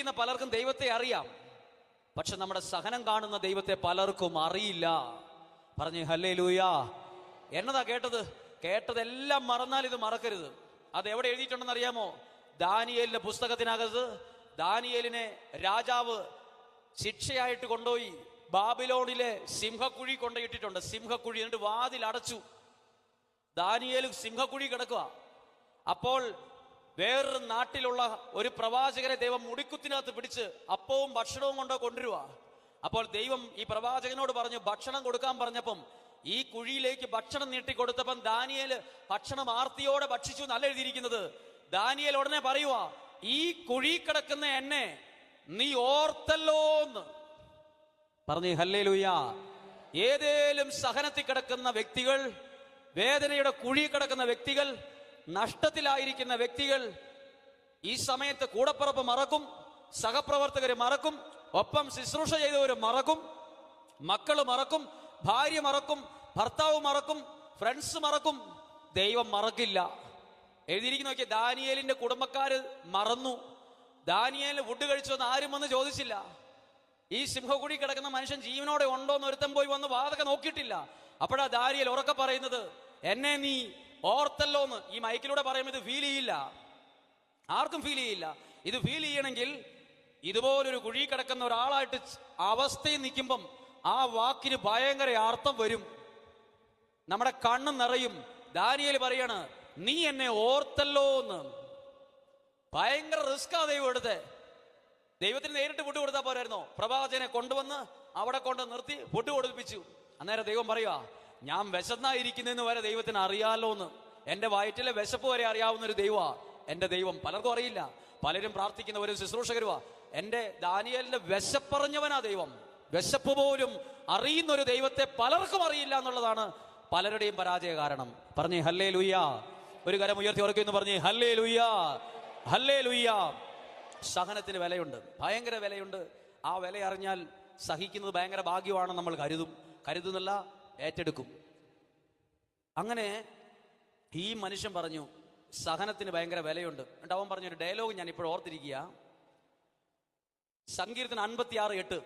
ഇരിക്കുന്ന പലർക്കും ദൈവത്തെ അറിയാം, പക്ഷെ നമ്മുടെ സഹനം കാണുന്ന ദൈവത്തെ പലർക്കും അറിയില്ല. പറഞ്ഞേ ഹല്ലേലൂയ. എന്നതാ കേട്ടതെല്ലാം മറന്നാൽ ഇത് മറക്കരുത്. അത് എവിടെ എഴുതിയിട്ടുണ്ടെന്ന് അറിയാമോ? ദാനിയേലിന്റെ പുസ്തകത്തിനകത്ത് ദാനിയേലിനെ രാജാവ് ശിക്ഷയായിട്ട് കൊണ്ടുപോയി ബാബിലോണിലെ സിംഹക്കുഴി കൊണ്ടുപോയിട്ടിട്ടുണ്ട്. സിംഹക്കുഴി. എന്നിട്ട് വാതിൽ അടച്ചു. ദാനിയേൽ സിംഹക്കുഴി കിടക്കുക. അപ്പോൾ വേറൊരു നാട്ടിലുള്ള ഒരു പ്രവാചകരെ ദൈവം മുടിക്കുത്തിനകത്ത് പിടിച്ച് അപ്പവും ഭക്ഷണവും കൊണ്ടുവരുക. അപ്പോൾ ദൈവം ഈ പ്രവാചകനോട് പറഞ്ഞു, ഭക്ഷണം കൊടുക്കാൻ പറഞ്ഞപ്പം ഈ കുഴിയിലേക്ക് ഭക്ഷണം നീട്ടിക്കൊടുത്തപ്പം ദാനിയേൽ ഭക്ഷണം ആർത്തിയോടെ ഭക്ഷിച്ചു എന്നല്ല എഴുതിയിരിക്കുന്നത്. ദാനിയേൽ ഉടനെ പറയുക, ഈ കുഴി കിടക്കുന്ന എന്നെ നീ ഓർത്തല്ലോന്ന്. പറഞ്ഞു ഹല്ലേലൂയ. ഏതേലും സഹനത്തിൽ കിടക്കുന്ന വ്യക്തികൾ, വേദനയുടെ കുഴി കിടക്കുന്ന വ്യക്തികൾ, നഷ്ടത്തിലായിരിക്കുന്ന വ്യക്തികൾ ഈ സമയത്ത് കൂടപ്പിറപ്പ് മറക്കും, സഹപ്രവർത്തകര് മറക്കും, ഒപ്പം ശുശ്രൂഷ ചെയ്തവര് മറക്കും, മക്കള് മറക്കും, ഭാര്യ മറക്കും, ഭർത്താവ് മറക്കും, ഫ്രണ്ട്സ് മറക്കും, ദൈവം മറക്കില്ല. എഴുതിയിരിക്കുന്ന നോക്കിയ ദാനിയേലിന്റെ കുടുംബക്കാര് മറന്നു. ദാനിയേലിന് ഫുഡ് കഴിച്ചോന്ന് ആരും വന്ന് ചോദിച്ചില്ല. ഈ സിംഹക്കുഴി കിടക്കുന്ന മനുഷ്യൻ ജീവനോടെ ഉണ്ടോന്ന് ഒരുത്തൻ പോയി വന്ന് വാതൊക്കെ നോക്കിയിട്ടില്ല. അപ്പോഴാ ദാനിയേൽ ഉറക്കെ പറയുന്നത്, എന്നെ നീ ഓർത്തല്ലോന്ന്. ഈ മൈക്കിലൂടെ പറയുമ്പോൾ ഇത് ഫീൽ ചെയ്യില്ല, ആർക്കും ഫീൽ ചെയ്യില്ല. ഇത് ഫീൽ ചെയ്യണമെങ്കിൽ ഇതുപോലൊരു കുഴി കിടക്കുന്ന ഒരാളായിട്ട് അവസ്ഥയിൽ നിൽക്കുമ്പം ആ വാക്കിന് ഭയങ്കര അർത്ഥം വരും. നമ്മുടെ കണ്ണ് നിറയും. ദാനിയേൽ പറയാണ്, നീ എന്നെ ഓർത്തല്ലോ എന്ന്. ഭയങ്കര റിസ്കാ ദൈവം എടുത്തേ. ദൈവത്തിന് നേരിട്ട് ഫുഡ് കൊടുത്താൽ പോരായിരുന്നോ? പ്രവാചകനെ കൊണ്ടുവന്ന് അവിടെ കൊണ്ട് നിർത്തി ഫുഡ് കൊടുപ്പിച്ചു. അന്നേരം ദൈവം പറയുക, ഞാൻ വിശന്നായിരിക്കുന്നെന്ന് വരെ ദൈവത്തിന് അറിയാലോന്ന്. എന്റെ വയറ്റിലെ വിശപ്പ് വരെ അറിയാവുന്ന ഒരു ദൈവമാ എന്റെ ദൈവം. പലർക്കും അറിയില്ല, പലരും പ്രാർത്ഥിക്കുന്നവരും ശുശ്രൂഷകരുവാ. എന്റെ ദാനിയേലിന്റെ വിശപ്പറിഞ്ഞവനാ ദൈവം. വിശപ്പ് പോലും അറിയുന്ന ഒരു ദൈവത്തെ പലർക്കും അറിയില്ല എന്നുള്ളതാണ് പലരുടെയും പരാജയ കാരണം. പറഞ്ഞേ ഹല്ലേലൂയ. ഒരു കരം ഉയർത്തി ഉറക്കെന്ന് പറഞ്ഞേ ഹല്ലേലൂയ, ഹല്ലേലൂയ. സഹനത്തിന് വിലയുണ്ട്, ഭയങ്കര വിലയുണ്ട്. ആ വില അറിഞ്ഞാൽ സഹിക്കുന്നത് ഭയങ്കര ഭാഗ്യമാണെന്ന് നമ്മൾ കരുതുന്നല്ല, ഏറ്റെടുക്കും. അങ്ങനെ ഈ മനുഷ്യൻ പറഞ്ഞു സഹനത്തിന് ഭയങ്കര വിലയുണ്ട്. എന്നിട്ട് അവൻ പറഞ്ഞൊരു ഡയലോഗ് ഞാൻ ഇപ്പോൾ ഓർത്തിരിക്കുക. സങ്കീർത്തനം 56:8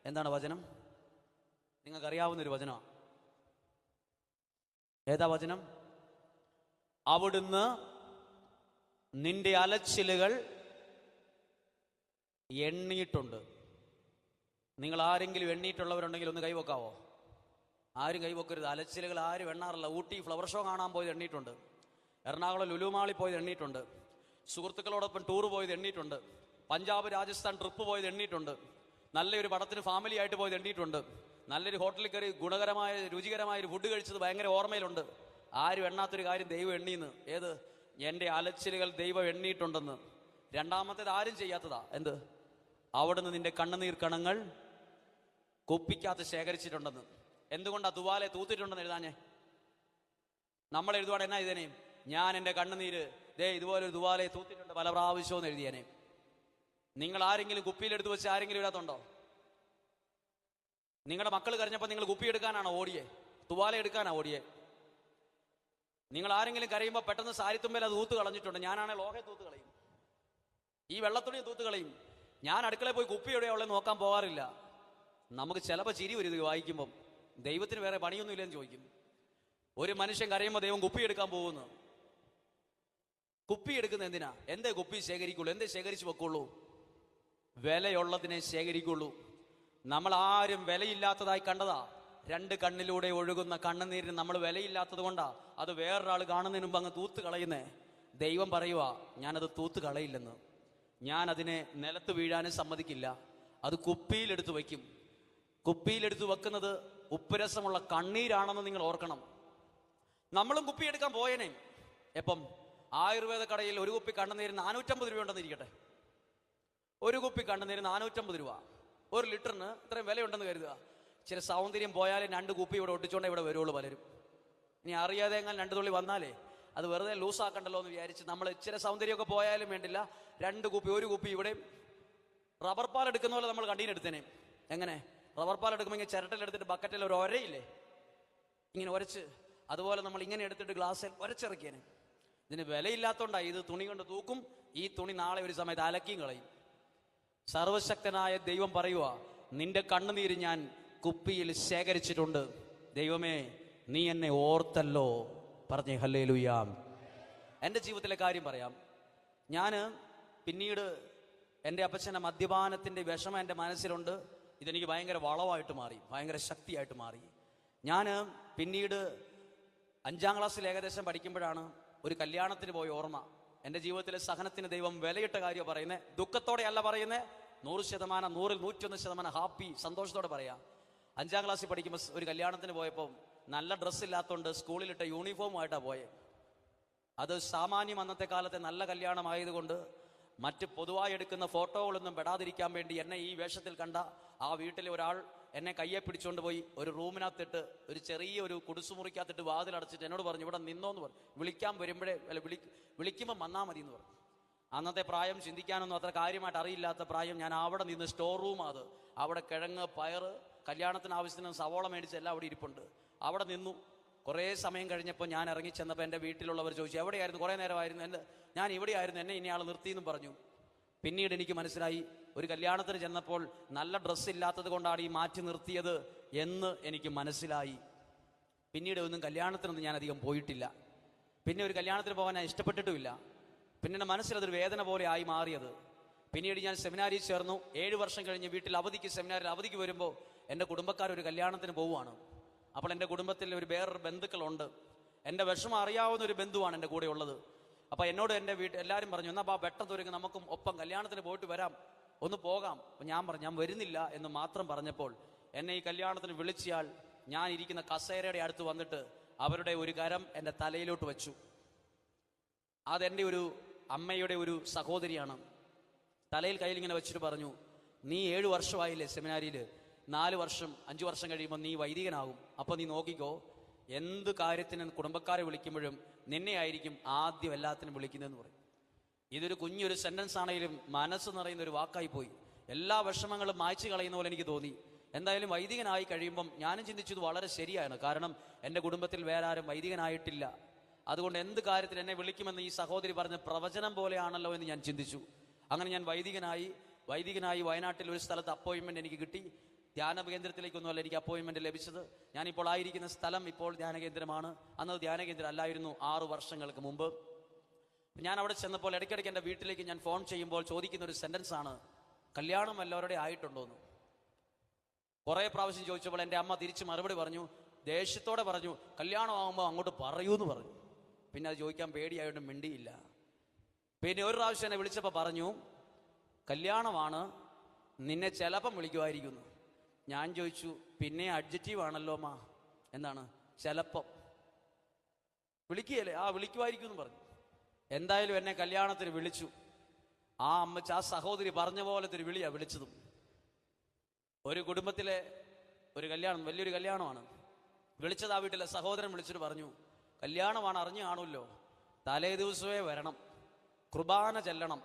എന്താണ് വചനം? നിങ്ങൾക്കറിയാവുന്നൊരു വചനമാണ്. ഏതാ വചനം? അവിടുന്ന് നിന്റെ അലച്ചിലുകൾ എണ്ണിയിട്ടുണ്ട്. നിങ്ങൾ ആരെങ്കിലും എണ്ണിയിട്ടുള്ളവരുണ്ടെങ്കിൽ ഒന്ന് കൈവക്കാവോ? ആരും കൈവക്കരുത്. അലച്ചിലുകൾ ആരും എണ്ണാറില്ല. ഊട്ടി ഫ്ലവർ ഷോ കാണാൻ പോയത് എണ്ണിയിട്ടുണ്ട്, എറണാകുളം ലുലുമാളിൽ പോയത് എണ്ണിയിട്ടുണ്ട്, സുഹൃത്തുക്കളോടൊപ്പം ടൂർ പോയത് എണ്ണിയിട്ടുണ്ട്, പഞ്ചാബ് രാജസ്ഥാൻ ട്രിപ്പ് പോയത് എണ്ണിയിട്ടുണ്ട്, നല്ലൊരു പടത്തിന് ഫാമിലി ആയിട്ട് പോയത് എണ്ണിയിട്ടുണ്ട്, നല്ലൊരു ഹോട്ടലിൽ കയറി ഗുണകരമായ രുചികരമായ ഒരു ഫുഡ് കഴിച്ചത് ഭയങ്കര ഓർമ്മയിലുണ്ട്. ആരും എണ്ണാത്തൊരു കാര്യം ദൈവം എണ്ണീന്ന്. ഏത്? എൻ്റെ അലച്ചിലുകൾ ദൈവം എണ്ണിയിട്ടുണ്ടെന്ന്. രണ്ടാമത്തേത് ആരും ചെയ്യാത്തതാ. എന്ത്? അവിടുന്ന് നിന്റെ കണ്ണുനീർ കണങ്ങൾ കുപ്പിക്കകത്ത് ശേഖരിച്ചിട്ടുണ്ടെന്ന്. എന്തുകൊണ്ടാ തുവാലെ തൂത്തിട്ടുണ്ടെന്ന് എഴുതാഞ്ഞേ? നമ്മൾ എഴുതുവാടെ എന്നാ എഴുതേനേയും? ഞാൻ എൻ്റെ കണ്ണുനീര് ഇതുപോലെ ഒരു തുവാലെ തൂത്തിട്ടുണ്ട് പല പ്രാവശ്യവും എഴുതിയേനെ. നിങ്ങൾ ആരെങ്കിലും കുപ്പിയിലെടുത്ത് വെച്ച് ആരെങ്കിലും ഇടാത്തുണ്ടോ? നിങ്ങളുടെ മക്കൾ കരഞ്ഞപ്പോൾ നിങ്ങൾ കുപ്പി എടുക്കാനാണോ ഓടിയേ? തുവാല എടുക്കാനാ ഓടിയേ? നിങ്ങൾ ആരെങ്കിലും കരയുമ്പോൾ പെട്ടെന്ന് സാരിത്തുമ്പേൽ അത് തൂത്ത് കളഞ്ഞിട്ടുണ്ട്. ഞാനാണെ ലോഹെ തൂത്ത് കളയും, ഈ വെള്ളത്തുണി തൂത്ത് കളയും. ഞാൻ അടുക്കളയിൽ പോയി കുപ്പി എവിടെയുള്ള നോക്കാൻ പോകാറില്ല. നമുക്ക് ചിലപ്പോൾ ചിരി വരും ഇത് വായിക്കുമ്പം. ദൈവത്തിന് വേറെ പണിയൊന്നുമില്ലെന്ന് ചോദിക്കും. ഒരു മനുഷ്യൻ കരയുമ്പോൾ ദൈവം കുപ്പി എടുക്കാൻ പോകുന്നു. കുപ്പി എടുക്കുന്ന എന്തിനാ? എന്തേ കുപ്പി ശേഖരിക്കുള്ളൂ? എന്തേ ശേഖരിച്ചു വെക്കുള്ളൂ? വിലയുള്ളതിനെ ശേഖരിക്കുള്ളൂ. നമ്മൾ ആരും വിലയില്ലാത്തതായി കണ്ടതാ. രണ്ട് കണ്ണിലൂടെ ഒഴുകുന്ന കണ്ണുനീരിന് നമ്മൾ വിലയില്ലാത്തത് കൊണ്ടാ അത് വേറൊരാൾ കാണുന്നതിന് മുമ്പ് അങ്ങ് തൂത്ത് കളയുന്നേ. ദൈവം പറയുക, ഞാനത് തൂത്ത് കളയില്ലെന്ന്. ഞാൻ അതിനെ നിലത്ത് വീഴാനും സമ്മതിക്കില്ല. അത് കുപ്പിയിലെടുത്ത് വയ്ക്കും. കുപ്പിയിലെടുത്ത് വെക്കുന്നത് ഉപ്പുരസമുള്ള കണ്ണീരാണെന്ന് നിങ്ങൾ ഓർക്കണം. നമ്മളും കുപ്പി എടുക്കാൻ പോയേനെ. എപ്പം? ആയുർവേദ കടയിൽ ഒരു കുപ്പി കണ്ണുനീര് 450 രൂപ ഉണ്ടെന്ന് ഇരിക്കട്ടെ. ഒരു കുപ്പി കണ്ണുനീര് 450 രൂപ. 1 ലിറ്ററിന് ഇത്രയും വിലയുണ്ടെന്ന് കരുതുക. ചില സൗന്ദര്യം പോയാലും 2 കുപ്പി ഇവിടെ ഒട്ടിച്ചോണ്ടേ ഇവിടെ വരുള്ളൂ പലരും. ഇനി അറിയാതെ എങ്ങനെ 2 തുള്ളി വന്നാലേ അത് വെറുതെ ലൂസാക്കണ്ടല്ലോ എന്ന് വിചാരിച്ച് നമ്മൾ ചില സൗന്ദര്യമൊക്കെ പോയാലും വേണ്ടില്ല 2 കുപ്പി 1 കുപ്പി ഇവിടെ. റബ്ബർ പാൽ എടുക്കുന്ന പോലെ നമ്മൾ കണ്ടീനെടുത്തേനെ. എങ്ങനെ? റബ്ബർ പാൽ എടുക്കുമ്പോൾ ഇങ്ങനെ ചിരട്ടിലെടുത്തിട്ട് ബക്കറ്റിൽ ഒരു ഒരയില്ലേ, ഇങ്ങനെ ഉരച്ച്, അതുപോലെ നമ്മൾ ഇങ്ങനെ എടുത്തിട്ട് ഗ്ലാസ്സിൽ ഉരച്ചിറക്കിയേനെ. ഇതിന് വിലയില്ലാത്തതുകൊണ്ടാണ്. ഇത് തുണി കൊണ്ട് തൂക്കും. ഈ തുണി നാളെ ഒരു സമയത്ത് അലക്കിയും കളയും. സർവശക്തനായ ദൈവം പറയുക, നിന്റെ കണ്ണുനീര് ഞാൻ കുപ്പിയിൽ ശേഖരിച്ചിട്ടുണ്ട്. ദൈവമേ, നീ എന്നെ ഓർത്തല്ലോ. പറഞ്ഞേ ഹല്ലേലൂയ. എൻ്റെ ജീവിതത്തിലെ കാര്യം പറയാം. ഞാൻ പിന്നീട് എൻ്റെ അപ്പച്ചൻ്റെ മദ്യപാനത്തിൻ്റെ വിഷമം എൻ്റെ മനസ്സിലുണ്ട്. ഇതെനിക്ക് ഭയങ്കര വളവായിട്ട് മാറി, ഭയങ്കര ശക്തിയായിട്ട് മാറി. ഞാൻ പിന്നീട് 5ാം ക്ലാസ്സിൽ ഏകദേശം പഠിക്കുമ്പോഴാണ് ഒരു കല്യാണത്തിന് പോയ ഓർമ്മ. എൻ്റെ ജീവിതത്തിലെ സഹനത്തിന് ദൈവം വിലയിട്ട കാര്യം പറയുന്നത്. ദുഃഖത്തോടെ അല്ല പറയുന്നത്, 100%, 100ൽ 101% ഹാപ്പി, സന്തോഷത്തോടെ പറയാം. 5ാം ക്ലാസ്സിൽ പഠിക്കുമ്പോൾ ഒരു കല്യാണത്തിന് പോയപ്പോൾ നല്ല ഡ്രസ്സ് ഇല്ലാത്തതുകൊണ്ട് സ്കൂളിലിട്ട യൂണിഫോമുമായിട്ടാണ് പോയത്. അത് സാമാന്യം അന്നത്തെ കാലത്തെ നല്ല കല്യാണമായതുകൊണ്ട് മറ്റ് പൊതുവായി എടുക്കുന്ന ഫോട്ടോകളൊന്നും പെടാതിരിക്കാൻ വേണ്ടി എന്നെ ഈ വേഷത്തിൽ കണ്ട ആ വീട്ടിലെ ഒരാൾ എന്നെ കയ്യെ പിടിച്ചുകൊണ്ട് പോയി ഒരു റൂമിനകത്തിട്ട്, ഒരു ചെറിയൊരു കുടുസുമുറിക്കകത്തിട്ട് വാതിലടച്ചിട്ട് എന്നോട് പറഞ്ഞു, ഇവിടെ നിന്നോന്ന് പറഞ്ഞു. വിളിക്കാൻ വരുമ്പോഴേ വിളിക്കുമ്പോൾ വന്നാൽ മതി എന്ന് പറഞ്ഞു. അന്നത്തെ പ്രായം ചിന്തിക്കാനൊന്നും അത്ര കാര്യമായിട്ട് അറിയില്ലാത്ത പ്രായം. ഞാൻ അവിടെ നിന്ന് സ്റ്റോർ റൂം, അത് അവിടെ കിഴങ്ങ്, പയറ്, കല്യാണത്തിന് ആവശ്യത്തിന് സവോള മേടിച്ച് എല്ലാം അവിടെ ഇരിപ്പുണ്ട്. അവിടെ നിന്നു. കുറേ സമയം കഴിഞ്ഞപ്പോൾ ഞാൻ ഇറങ്ങി ചെന്നപ്പോൾ എൻ്റെ വീട്ടിലുള്ളവർ ചോദിച്ചു, എവിടെയായിരുന്നു? കുറേ നേരമായിരുന്നു. ഞാൻ ഇവിടെയായിരുന്നു, എന്നെ ഇനി ആൾ നിർത്തിയെന്നും പറഞ്ഞു. പിന്നീട് എനിക്ക് മനസ്സിലായി, ഒരു കല്യാണത്തിന് ചെന്നപ്പോൾ നല്ല ഡ്രസ്സ് ഇല്ലാത്തത് കൊണ്ടാണ് ഈ മാറ്റി നിർത്തിയത് എന്ന് എനിക്ക് മനസ്സിലായി. പിന്നീട് ഒന്നും കല്യാണത്തിനൊന്നും ഞാൻ അധികം പോയിട്ടില്ല. പിന്നെ ഒരു കല്യാണത്തിന് പോകാൻ ഞാൻ ഇഷ്ടപ്പെട്ടിട്ടുമില്ല. പിന്നെ എൻ്റെ മനസ്സിലതൊരു വേദന പോലെ ആയി മാറിയത്. പിന്നീട് ഞാൻ സെമിനാരിയിൽ ചേർന്നു. 7 വർഷം കഴിഞ്ഞ് വീട്ടിൽ അവധിക്ക്, സെമിനാരിൽ അവധിക്ക് വരുമ്പോൾ എൻ്റെ കുടുംബക്കാരൊരു കല്യാണത്തിന് പോവുകയാണ്. അപ്പോൾ എൻ്റെ കുടുംബത്തിൽ വേറൊരു ബന്ധുക്കളുണ്ട്. എൻ്റെ വിഷമം അറിയാവുന്ന ഒരു ബന്ധുവാണ് എൻ്റെ കൂടെ ഉള്ളത്. അപ്പോൾ എന്നോട് എൻ്റെ എല്ലാവരും പറഞ്ഞു, എന്നാൽ പെട്ടെന്ന് നമുക്കും ഒപ്പം കല്യാണത്തിന് പോയിട്ട് വരാം, ഒന്ന് പോകാം. അപ്പം ഞാൻ പറഞ്ഞു, ഞാൻ വരുന്നില്ല എന്ന് മാത്രം പറഞ്ഞപ്പോൾ എന്നെ ഈ കല്യാണത്തിന് വിളിച്ചയാൾ ഞാൻ ഇരിക്കുന്ന കസേരയുടെ അടുത്ത് വന്നിട്ട് അവരുടെ ഒരു കരം എൻ്റെ തലയിലോട്ട് വെച്ചു. അതെൻ്റെ ഒരു അമ്മയുടെ ഒരു സഹോദരിയാണ്. തലയിൽ കയ്യിൽ ഇങ്ങനെ വെച്ചിട്ട് പറഞ്ഞു, നീ 7 വർഷമായില്ലേ സെമിനാരിയിൽ, 4 വർഷം 5 വർഷം കഴിയുമ്പോൾ നീ വൈദികനാകും. അപ്പോൾ നീ നോക്കിക്കോ, എന്ത് കാര്യത്തിന് കുടുംബക്കാരെ വിളിക്കുമ്പോഴും നിന്നെ ആയിരിക്കും ആദ്യം എല്ലാത്തിനും വിളിക്കുന്നതെന്ന് പറയും. ഇതൊരു കുഞ്ഞൊരു സെന്റൻസ് ആണെങ്കിലും മനസ്സ് നിറയുന്ന ഒരു വാക്കായി പോയി. എല്ലാ വിഷമങ്ങളും മായ്ച്ചു കളയുന്ന പോലെ എനിക്ക് തോന്നി. എന്തായാലും വൈദികനായി കഴിയുമ്പം ഞാനും ചിന്തിച്ചത് വളരെ ശരിയാണ്. കാരണം എൻ്റെ കുടുംബത്തിൽ വേറെ ആരും വൈദികനായിട്ടില്ല. അതുകൊണ്ട് എന്ത് കാര്യത്തിൽ എന്നെ വിളിക്കുമെന്ന് ഈ സഹോദരി പറഞ്ഞ പ്രവചനം പോലെയാണല്ലോ എന്ന് ഞാൻ ചിന്തിച്ചു. അങ്ങനെ ഞാൻ വൈദികനായി വയനാട്ടിൽ ഒരു സ്ഥലത്ത് അപ്പോയിൻമെന്റ് എനിക്ക് കിട്ടി. ധ്യാന കേന്ദ്രത്തിലേക്കൊന്നുമല്ല എനിക്ക് അപ്പോയിൻമെന്റ് ലഭിച്ചത്. ഞാനിപ്പോൾ ആയിരിക്കുന്ന സ്ഥലം ഇപ്പോൾ ധ്യാന കേന്ദ്രമാണ്. അന്ന് ധ്യാന കേന്ദ്രം അല്ലായിരുന്നു 6 വർഷങ്ങൾക്ക് മുമ്പ്. ഞാൻ അവിടെ ചെന്നപ്പോൾ ഇടയ്ക്കിടയ്ക്ക് എൻ്റെ വീട്ടിലേക്ക് ഞാൻ ഫോൺ ചെയ്യുമ്പോൾ ചോദിക്കുന്ന ഒരു സെന്റൻസ് ആണ്, കല്യാണം എല്ലാവരുടെ ആയിട്ടുണ്ടോന്ന്. കുറേ പ്രാവശ്യം ചോദിച്ചപ്പോൾ എൻ്റെ അമ്മ തിരിച്ച് മറുപടി പറഞ്ഞു, ദേഷ്യത്തോടെ പറഞ്ഞു, കല്യാണമാകുമ്പോൾ അങ്ങോട്ട് പറയൂന്ന് പറഞ്ഞു. പിന്നെ അത് ചോദിക്കാൻ പേടിയായിട്ട് മിണ്ടിയില്ല. പിന്നെ ഒരു പ്രാവശ്യം എന്നെ വിളിച്ചപ്പോൾ പറഞ്ഞു, കല്യാണമാണ്, നിന്നെ ചിലപ്പം വിളിക്കുമായിരിക്കുന്നു. ഞാൻ ചോദിച്ചു, പിന്നെ അഡ്ജക്റ്റീവ് ആണല്ലോ അമ്മ, എന്താണ് ചിലപ്പം വിളിക്കുകയല്ലേ? വിളിക്കുമായിരിക്കും എന്ന് പറഞ്ഞു. എന്തായാലും എന്നെ കല്യാണത്തിന് വിളിച്ചു. ആ സഹോദരി പറഞ്ഞ പോലത്തെ ഒരു വിളിയാണ് വിളിച്ചതും. ഒരു കുടുംബത്തിലെ ഒരു കല്യാണം, വലിയൊരു കല്യാണമാണ്. വിളിച്ചത് ആ വീട്ടിലെ സഹോദരൻ വിളിച്ചിട്ട് പറഞ്ഞു, കല്യാണമാണ്, അറിഞ്ഞു കാണുമല്ലോ, തലേ ദിവസമേ വരണം, കുർബാന ചെല്ലണം,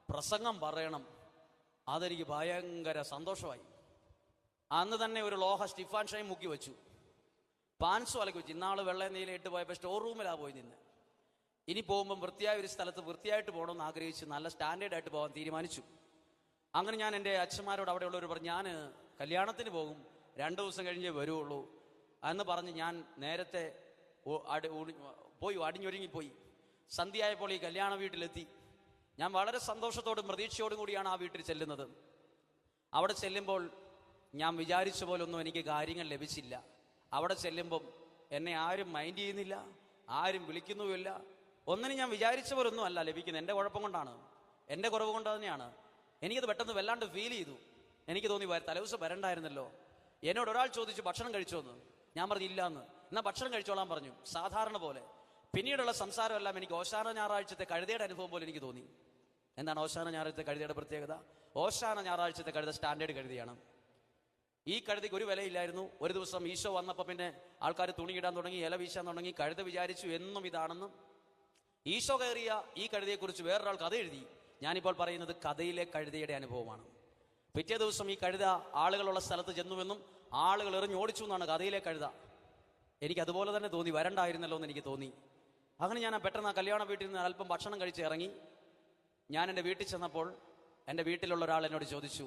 പ്രസംഗം പറയണം. അതെനിക്ക് ഭയങ്കര സന്തോഷമായി. അന്ന് തന്നെ ഒരു ലോഹ സ്റ്റിഫാൻ ഷൈൻ മുക്കി വെച്ചു, പാൻസോ അലക്കി വെച്ചു. ഇന്നാള് വെള്ള നീലയിട്ട് പോയപ്പോൾ സ്റ്റോർ റൂമിലാണ് പോയി നിന്ന്. ഇനി പോകുമ്പം വൃത്തിയായ ഒരു സ്ഥലത്ത് വൃത്തിയായിട്ട് പോകണമെന്ന് ആഗ്രഹിച്ച് നല്ല സ്റ്റാൻഡേർഡായിട്ട് പോകാൻ തീരുമാനിച്ചു. അങ്ങനെ ഞാൻ എൻ്റെ അച്ഛന്മാരോട് അവിടെയുള്ളവർ പറഞ്ഞു, ഞാൻ കല്യാണത്തിന് പോകും, 2 ദിവസം കഴിഞ്ഞേ വരുള്ളൂ എന്ന് പറഞ്ഞ് ഞാൻ നേരത്തെ പോയി അടിഞ്ഞൊരുങ്ങിപ്പോയി. സന്ധ്യയായപ്പോൾ ഈ കല്യാണ വീട്ടിലെത്തി. ഞാൻ വളരെ സന്തോഷത്തോടും പ്രതീക്ഷയോടും കൂടിയാണ് ആ വീട്ടിൽ ചെല്ലുന്നത്. അവിടെ ചെല്ലുമ്പോൾ ഞാൻ വിചാരിച്ച പോലൊന്നും എനിക്ക് കാര്യങ്ങൾ ലഭിച്ചില്ല. അവിടെ ചെല്ലുമ്പം എന്നെ ആരും മൈൻഡ് ചെയ്യുന്നില്ല, ആരും വിളിക്കുന്നുമില്ല. ഒന്നിനും ഞാൻ വിചാരിച്ച പോലൊന്നും അല്ല ലഭിക്കുന്നത്. എൻ്റെ കുഴപ്പം കൊണ്ടാണ്, എൻ്റെ കുറവ് കൊണ്ട് തന്നെയാണ്. എനിക്കത് പെട്ടെന്ന് വല്ലാണ്ട് ഫീൽ ചെയ്തു. എനിക്ക് തോന്നി, തലേദിവസം വരണ്ടായിരുന്നല്ലോ. എന്നോട് ഒരാൾ ചോദിച്ചു, ഭക്ഷണം കഴിച്ചോന്ന്. ഞാൻ പറഞ്ഞു ഇല്ല എന്ന്. എന്നാൽ ഭക്ഷണം കഴിച്ചോളാൻ പറഞ്ഞു, സാധാരണ പോലെ. പിന്നീടുള്ള സംസാരമെല്ലാം എനിക്ക് ഓശാന ഞായറാഴ്ചത്തെ കഴുതയുടെ അനുഭവം പോലെ എനിക്ക് തോന്നി. എന്താണ് ഓശാന ഞായറാഴ്ചത്തെ കഴുതയുടെ പ്രത്യേകത? ഓശാന ഞായറാഴ്ചത്തെ കഴുത സ്റ്റാൻഡേർഡ് കഴുതയാണ്. ഈ കഴുതയ്ക്ക് ഒരു വിലയില്ലായിരുന്നു. ഒരു ദിവസം ഈശോ വന്നപ്പോൾ പിന്നെ ആൾക്കാർ തുണിയിടാൻ തുടങ്ങി, ഇല വീശാൻ തുടങ്ങി. കഴുത വിചാരിച്ചു എന്നും ഇതാണെന്നും. ഈശോ കയറിയ ഈ കഴുതയെക്കുറിച്ച് വേറൊരാൾ കഥ എഴുതി. ഞാനിപ്പോൾ പറയുന്നത് കഥയിലെ കഴുതയുടെ അനുഭവമാണ്. പിറ്റേ ദിവസം ഈ കഴുത ആളുകളുള്ള സ്ഥലത്ത് ചെന്നുവെന്നും ആളുകൾ എറിഞ്ഞോടിച്ചു എന്നാണ് കഥയിലെ കഴുത. എനിക്ക് അതുപോലെ തന്നെ തോന്നി, വരണ്ടായിരുന്നല്ലോ എന്ന് എനിക്ക് തോന്നി. അങ്ങനെ ഞാൻ പെട്ടെന്ന് ആ കല്യാണ വീട്ടിൽ നിന്ന് അല്പം ഭക്ഷണം കഴിച്ച് ഇറങ്ങി. ഞാൻ എൻ്റെ വീട്ടിൽ ചെന്നപ്പോൾ എൻ്റെ വീട്ടിലുള്ള ഒരാൾ എന്നോട് ചോദിച്ചു,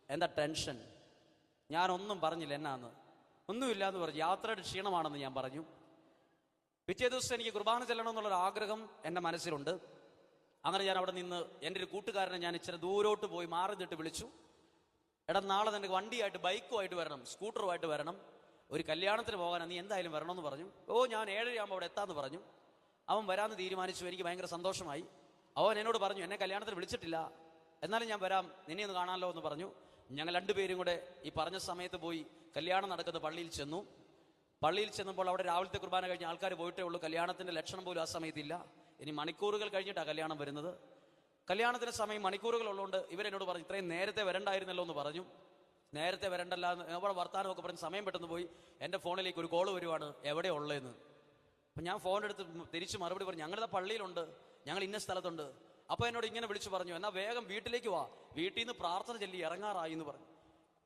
എന്താ ടെൻഷൻ? ഞാനൊന്നും പറഞ്ഞില്ല എന്നാന്ന്. ഒന്നുമില്ല എന്ന് പറഞ്ഞു. യാത്രയുടെ ക്ഷീണമാണെന്ന് ഞാൻ പറഞ്ഞു. പിറ്റേ ദിവസം എനിക്ക് കുർബാന ചെല്ലണമെന്നുള്ളൊരു ആഗ്രഹം എൻ്റെ മനസ്സിലുണ്ട്. അങ്ങനെ ഞാൻ അവിടെ നിന്ന് എൻ്റെ ഒരു കൂട്ടുകാരനെ ഞാൻ ഇച്ചിരി ദൂരോട്ട് പോയി മാറി നിന്നിട്ട് വിളിച്ചു. എടാ, നാളെ നിനക്ക് വണ്ടിയായിട്ട് ബൈക്കുമായിട്ട് വരണം, സ്കൂട്ടറുമായിട്ട് വരണം, ഒരു കല്യാണത്തിന് പോകാനാണ്, നീ എന്തായാലും വരണമെന്ന് പറഞ്ഞു. ഞാൻ 7:30 അവിടെ എത്താമെന്ന് പറഞ്ഞു. അവൻ വരാമെന്ന് തീരുമാനിച്ചു. എനിക്ക് ഭയങ്കര സന്തോഷമായി. അവൻ എന്നോട് പറഞ്ഞു, എന്നെ കല്യാണത്തിന് വിളിച്ചിട്ടില്ല, എന്നാലും ഞാൻ വരാം, നിന്നെ ഒന്ന് കാണാമല്ലോ എന്ന് പറഞ്ഞു. ഞങ്ങൾ രണ്ടുപേരും കൂടെ ഈ പറഞ്ഞ സമയത്ത് പോയി കല്യാണം നടക്കുന്ന പള്ളിയിൽ ചെന്നു. പള്ളിയിൽ ചെന്നപ്പോൾ അവിടെ രാവിലത്തെ കുർബാന കഴിഞ്ഞ് ആൾക്കാർ പോയിട്ടേ ഉള്ളൂ. കല്യാണത്തിൻ്റെ ലക്ഷണം പോലും ആ സമയത്തില്ല. ഇനി മണിക്കൂറുകൾ കഴിഞ്ഞിട്ടാണ് കല്യാണം വരുന്നത്. കല്യാണത്തിന് സമയം മണിക്കൂറുകൾ ഉള്ളതുകൊണ്ട് ഇവരെന്നോട് പറഞ്ഞു, ഇത്രയും നേരത്തെ വരണ്ടായിരുന്നല്ലോ എന്ന് പറഞ്ഞു. നേരത്തെ വരണ്ടല്ല എന്ന് അവിടെ വർത്താനമൊക്കെ പറഞ്ഞ് സമയം പെട്ടെന്ന് പോയി. എൻ്റെ ഫോണിലേക്ക് ഒരു കോള് വരുവാണ്, എവിടെ ഉള്ളതെന്ന്. അപ്പം ഞാൻ ഫോൺ എടുത്ത് തിരിച്ച് മറുപടി പറഞ്ഞു, ഞങ്ങളുടെ പള്ളിയിലുണ്ട്, ഞങ്ങൾ ഇന്ന സ്ഥലത്തുണ്ട്. അപ്പോൾ എന്നോട് ഇങ്ങനെ വിളിച്ചു പറഞ്ഞു, എന്നാൽ വേഗം വീട്ടിലേക്ക് വാ, വീട്ടിൽ നിന്ന് പ്രാർത്ഥന ചൊല്ലി ഇറങ്ങാറായി എന്ന് പറഞ്ഞു.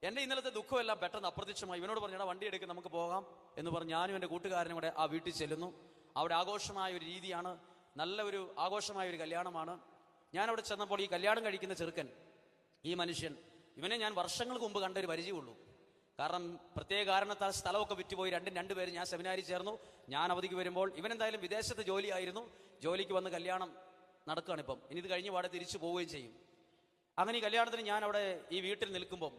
എൻ്റെ ഇന്നലത്തെ ദുഃഖമെല്ലാം പെട്ടെന്ന് അപ്രത്യക്ഷമായി. ഇവനോട് പറഞ്ഞു, വണ്ടി എടുക്കും, നമുക്ക് പോകാം എന്ന് പറഞ്ഞ് ഞാനും എൻ്റെ കൂട്ടുകാരനും കൂടെ ആ വീട്ടിൽ ചെല്ലുന്നു. അവിടെ ആഘോഷമായ ഒരു രീതിയാണ്, നല്ല ഒരു ആഘോഷമായ ഒരു കല്യാണമാണ്. ഞാനവിടെ ചെന്നപ്പോൾ ഈ കല്യാണം കഴിക്കുന്ന ചെറുക്കൻ, ഈ മനുഷ്യൻ, ഇവനെ ഞാൻ വർഷങ്ങൾക്ക് മുമ്പ് കണ്ടൊരു പരിചയമുള്ളൂ. കാരണം പ്രത്യേക കാരണത്താൽ സ്ഥലമൊക്കെ വിറ്റുപോയി. രണ്ടുപേരും ഞാൻ സെമിനാരിൽ ചേർന്നു. ഞാൻ അവധിക്ക് വരുമ്പോൾ ഇവനെന്തായാലും വിദേശത്ത് ജോലിയായിരുന്നു. ജോലിക്ക് വന്ന് കല്യാണം നടക്കുകയാണ് ഇപ്പം. ഇനി ഇത് കഴിഞ്ഞ പാടെ തിരിച്ചു പോവുകയും ചെയ്യും. അങ്ങനെ ഈ കല്യാണത്തിന് ഞാൻ അവിടെ ഈ വീട്ടിൽ നിൽക്കുമ്പം